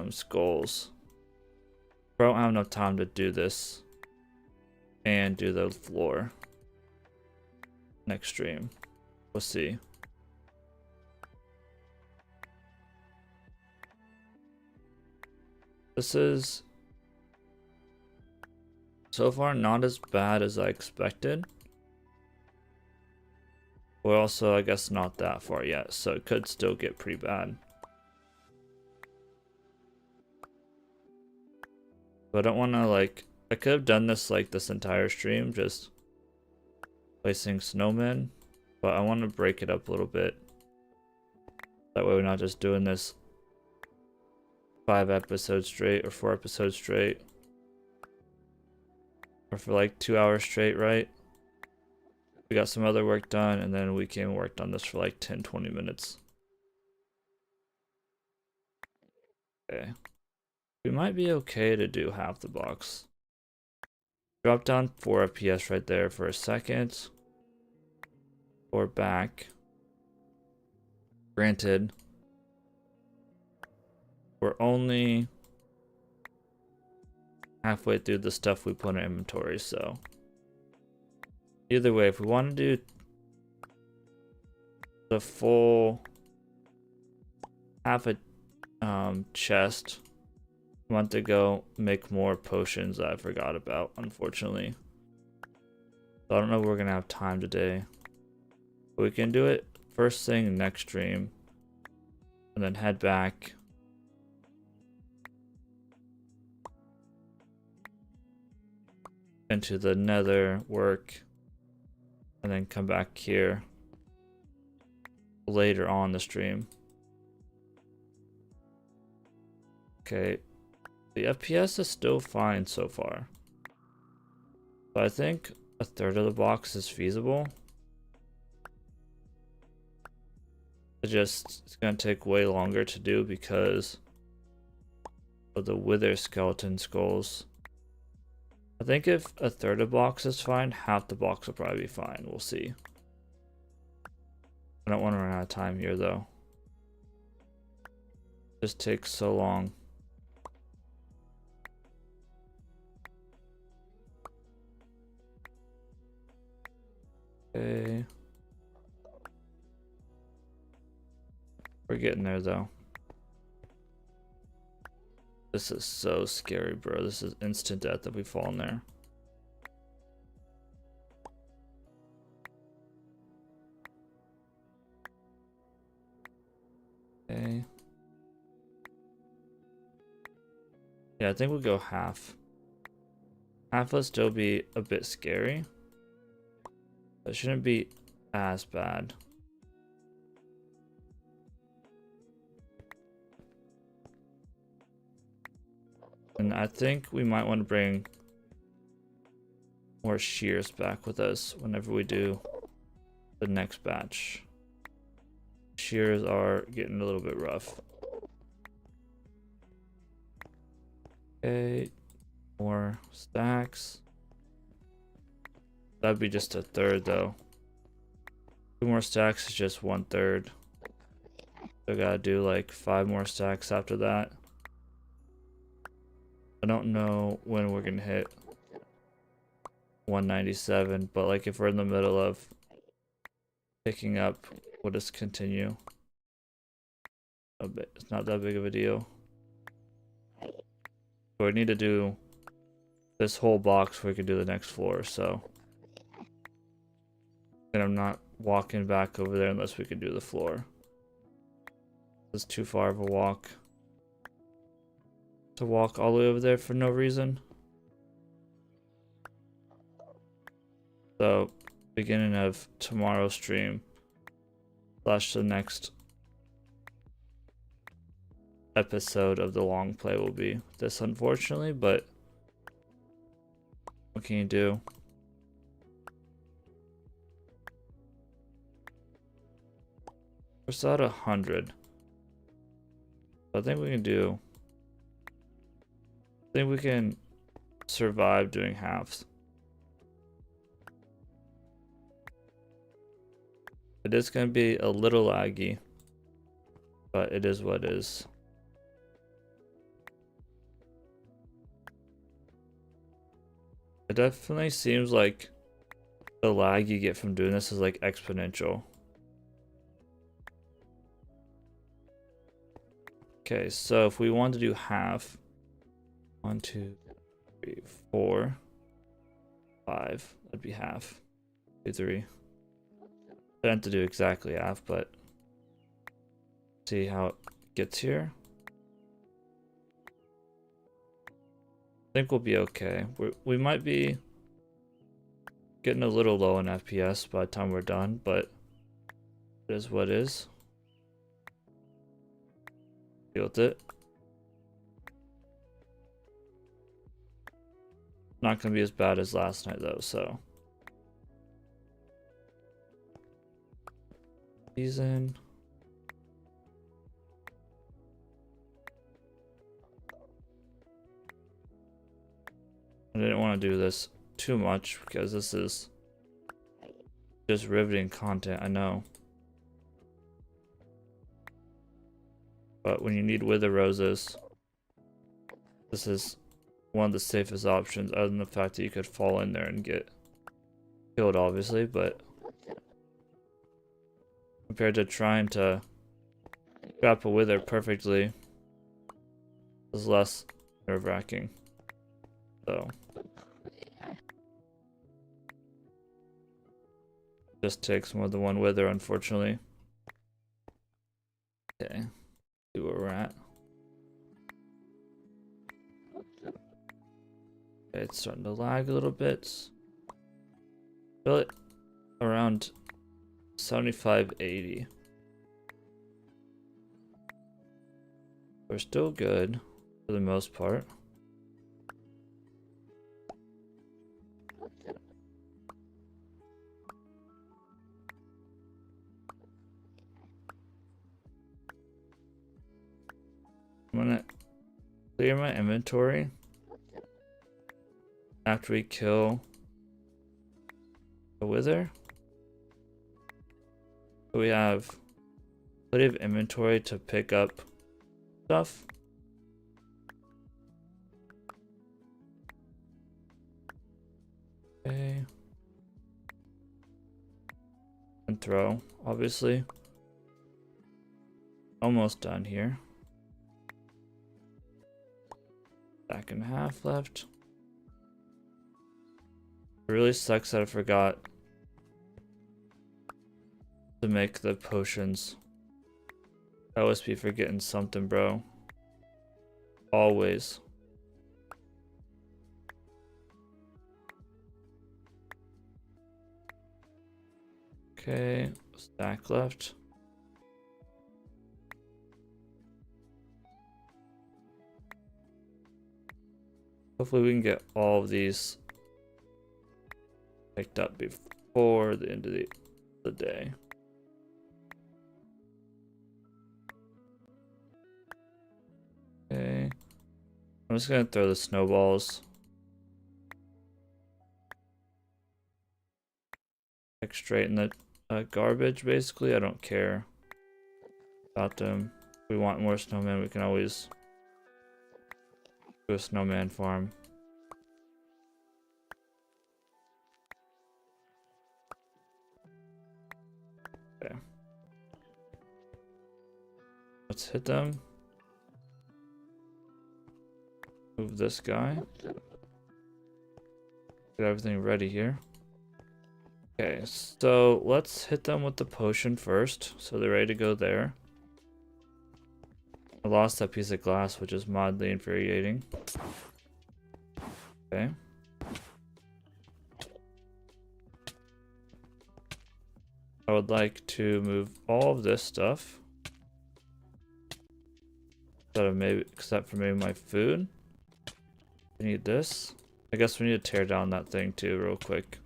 skulls. Probably won't have enough time to do this and do the floor next stream. We'll see. This is so far not as bad as I expected. We're also, I guess, not that far yet, so it could still get pretty bad. But I don't want to, like, I could have done this like this entire stream, just placing snowmen, but I want to break it up a little bit. That way we're not just doing this 5 episodes straight or 4 episodes straight. Or for like 2 hours straight, right? We got some other work done, and then we came and worked on this for like 10-20 minutes. Okay. We might be okay to do half the box. Drop down 4 FPS right there for a second. Or back. Granted, we're only halfway through the stuff we put in inventory, so either way, if we want to do the full half a chest. I want to go make more potions that I forgot about, unfortunately. So I don't know if we're gonna have time today. But we can do it first thing next stream. And then head back. Into the nether, work. And then come back here later on the stream. Okay. The FPS is still fine so far. So I think a third of the box is feasible. It's gonna take way longer to do because of the wither skeleton skulls. I think if a third of the box is fine, half the box will probably be fine. We'll see. I don't want to run out of time here though. It just takes so long. Okay. We're getting there though. This is so scary, bro. This is instant death if we fall in there. Okay. Yeah, I think we'll go half. Half will still be a bit scary. It shouldn't be as bad. And I think we might want to bring more shears back with us whenever we do the next batch. Shears are getting a little bit rough. Okay, more stacks. That'd be just a third though. 2 more stacks is just 1/3. So I gotta do like 5 more stacks after that. I don't know when we're gonna hit 197, but like if we're in the middle of picking up, we'll just continue. It's not that big of a deal. So we need to do this whole box before we can do the next floor, so. And I'm not walking back over there unless we can do the floor. It's too far of a walk. To walk all the way over there for no reason. So, beginning of tomorrow's stream / the next episode of the long play will be this, unfortunately, but what can you do? We're still at 100. I think we can do. I think we can survive doing halves. It is going to be a little laggy, but it is what it is. It definitely seems like the lag you get from doing this is like exponential. Okay, so if we want to do half, 1, 2, 3, 4, 5, that'd be half. 2, 3. I don't have to do exactly half, but see how it gets here. I think we'll be okay. We might be getting a little low in FPS by the time we're done, but it is what it is. Deal with it. Not gonna be as bad as last night though, so. Season. I didn't want to do this too much because this is just riveting content, I know. But when you need wither roses, this is one of the safest options, other than the fact that you could fall in there and get killed, obviously, but compared to trying to grapple with her perfectly. It's less nerve-wracking. So just takes more than one wither, unfortunately. Okay, see where we're at. Okay, it's starting to lag a little bit. Feel it around 75, 80. We're still good for the most part. I'm gonna clear my inventory after we kill the wither. So we have plenty of inventory to pick up stuff. Okay. And throw, obviously. Almost done here. Back in half left. It really sucks that I forgot to make the potions. I always be forgetting something, bro. Always. Okay, stack left. Hopefully we can get all of these picked up before the end of the day. Okay. I'm just gonna throw the snowballs. Like straight in the garbage, basically. I don't care about them. If we want more snowmen, we can always do a snowman farm. Okay. Let's hit them. Move this guy. Get everything ready here. Okay, so let's hit them with the potion first, so they're ready to go there. I lost that piece of glass, which is mildly infuriating. Okay. I would like to move all of this stuff. Except for maybe my food. We need this. I guess we need to tear down that thing too, real quick.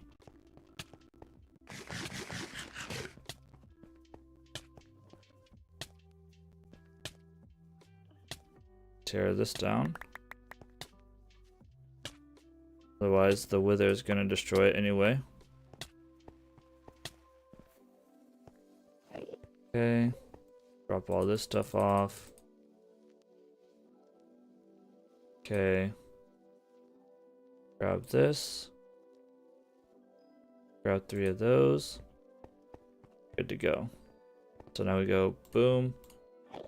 Tear this down. Otherwise, the wither is going to destroy it anyway. Okay. Drop all this stuff off. Okay. Grab this. Grab 3 of those. Good to go. So now we go boom. You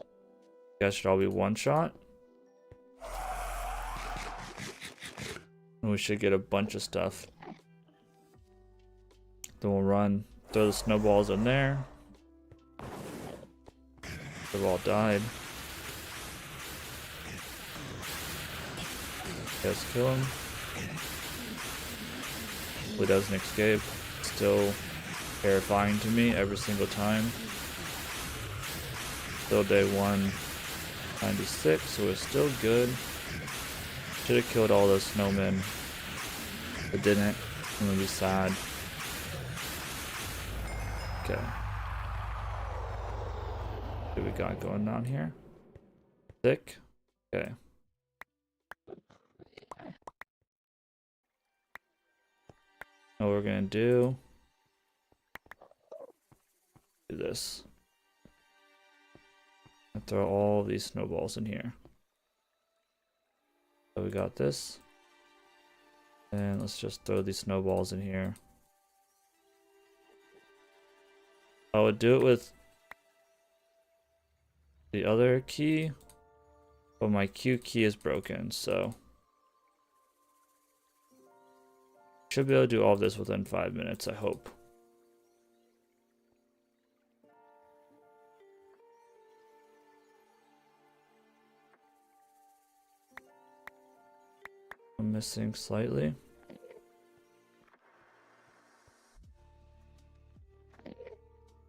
guys should all be one shot. And we should get a bunch of stuff. Then we'll run, throw the snowballs in there. They've all died. Let's kill him. Hopefully doesn't escape. Still terrifying to me every single time. Still day 196, so we're still good. Should have killed all those snowmen, but didn't. I'm gonna be sad. Okay. What do we got going on here? Thick. Okay. What we're gonna do this. And throw all these snowballs in here. So we got this. And let's just throw these snowballs in here. I would do it with the other key, but my Q key is broken, so should be able to do all of this within 5 minutes, I hope. I'm missing slightly.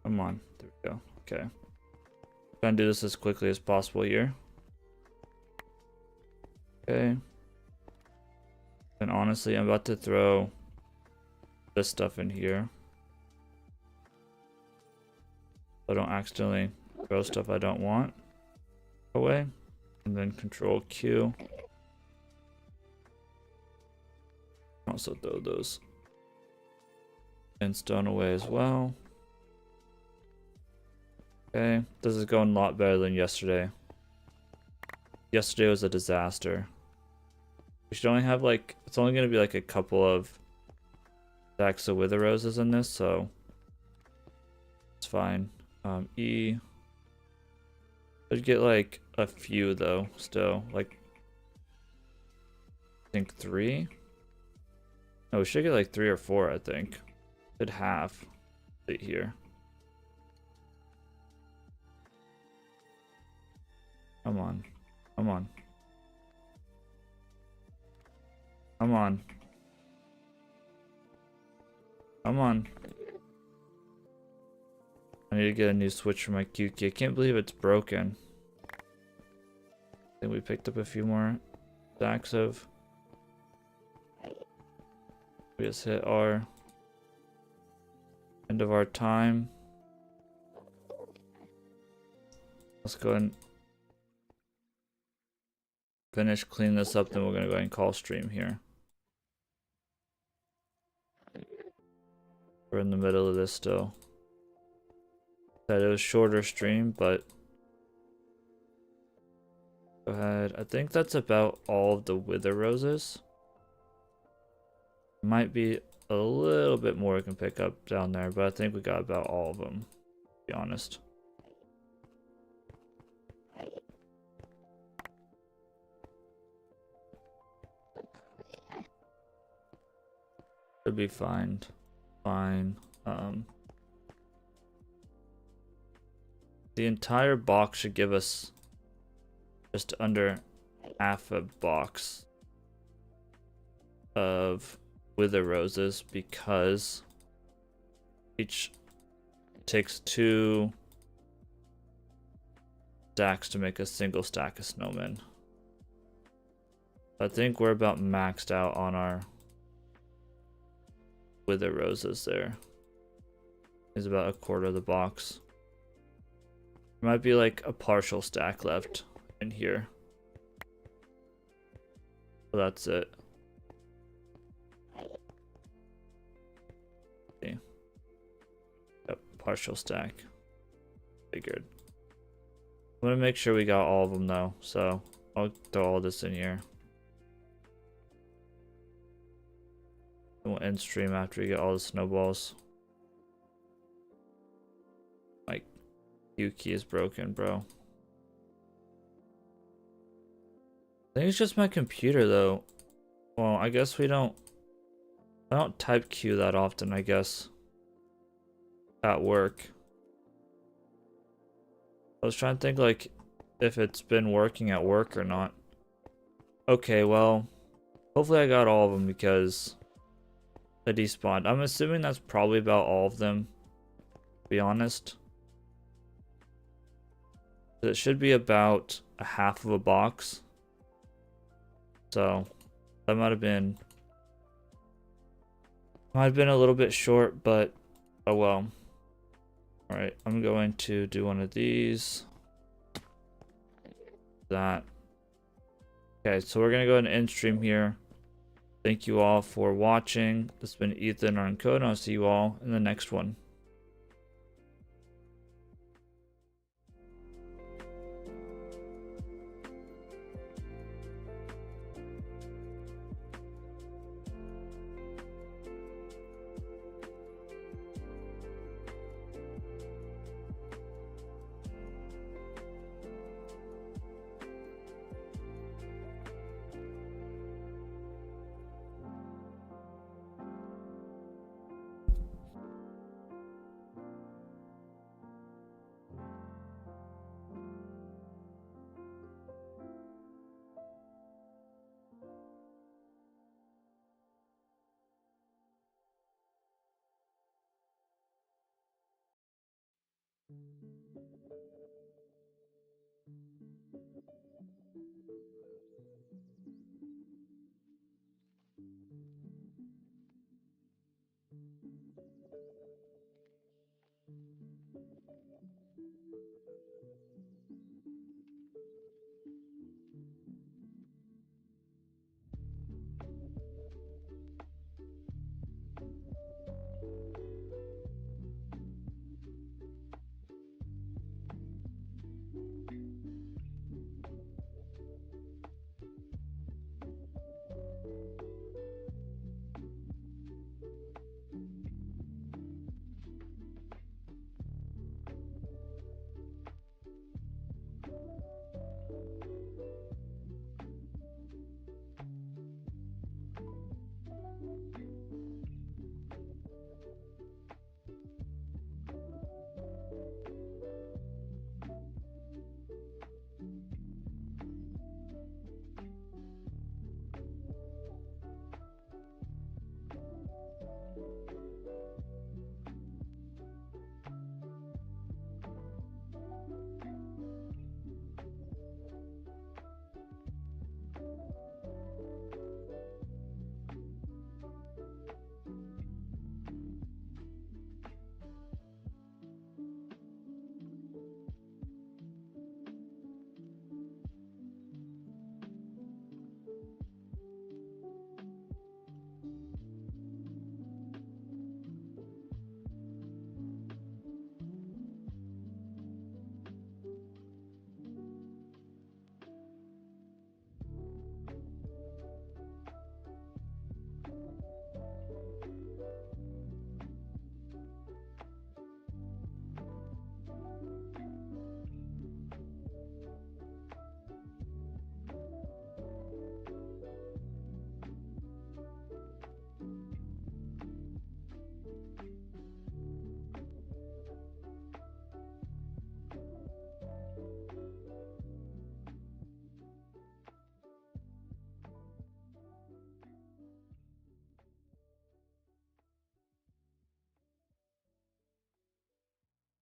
Come on, there we go. Okay. Trying to do this as quickly as possible here. Okay. And honestly, I'm about to throw this stuff in here. So I don't accidentally throw stuff I don't want away. And then Control Q. Also throw those and stone away as well. Okay, this is going a lot better than yesterday. Yesterday was a disaster. We should only have like, it's only going to be like a couple of stacks of wither roses in this, so it's fine. E. Should get like a few though, still. Like, I think 3. No, we should get like 3 or 4, I think. Should have it here. Come on. Come on. Come on. Come on. I need to get a new switch for my Q key. I can't believe it's broken. I think we picked up a few more stacks of. We just hit our end of our time. Let's go and finish cleaning this up, then we're gonna go ahead and call stream here. We're in the middle of this still. Said it was shorter stream, but go ahead. I think that's about all of the wither roses. Might be a little bit more we can pick up down there, but I think we got about all of them, to be honest. Should be fine. Fine. The entire box should give us just under half a box of wither roses, because each takes 2 stacks to make a single stack of snowmen. I think we're about maxed out on our wither roses there. Is about a quarter of the box. There might be like a partial stack left in here. So that's it. Okay. Yep, partial stack. Figured. I'm gonna make sure we got all of them though, so I'll throw all this in here. And we'll end stream after we get all the snowballs. My Q key is broken, bro. I think it's just my computer though. Well, I guess I don't type Q that often, I guess. At work. I was trying to think like if it's been working at work or not. Okay, well, hopefully I got all of them because I despawned. I'm assuming that's probably about all of them, to be honest. It should be about a half of a box. So that might have been a little bit short, but oh well. Alright, I'm going to do one of these. That. Okay, so we're gonna go ahead and end stream here. Thank you all for watching. This has been Ethan on Code, and I'll see you all in the next one.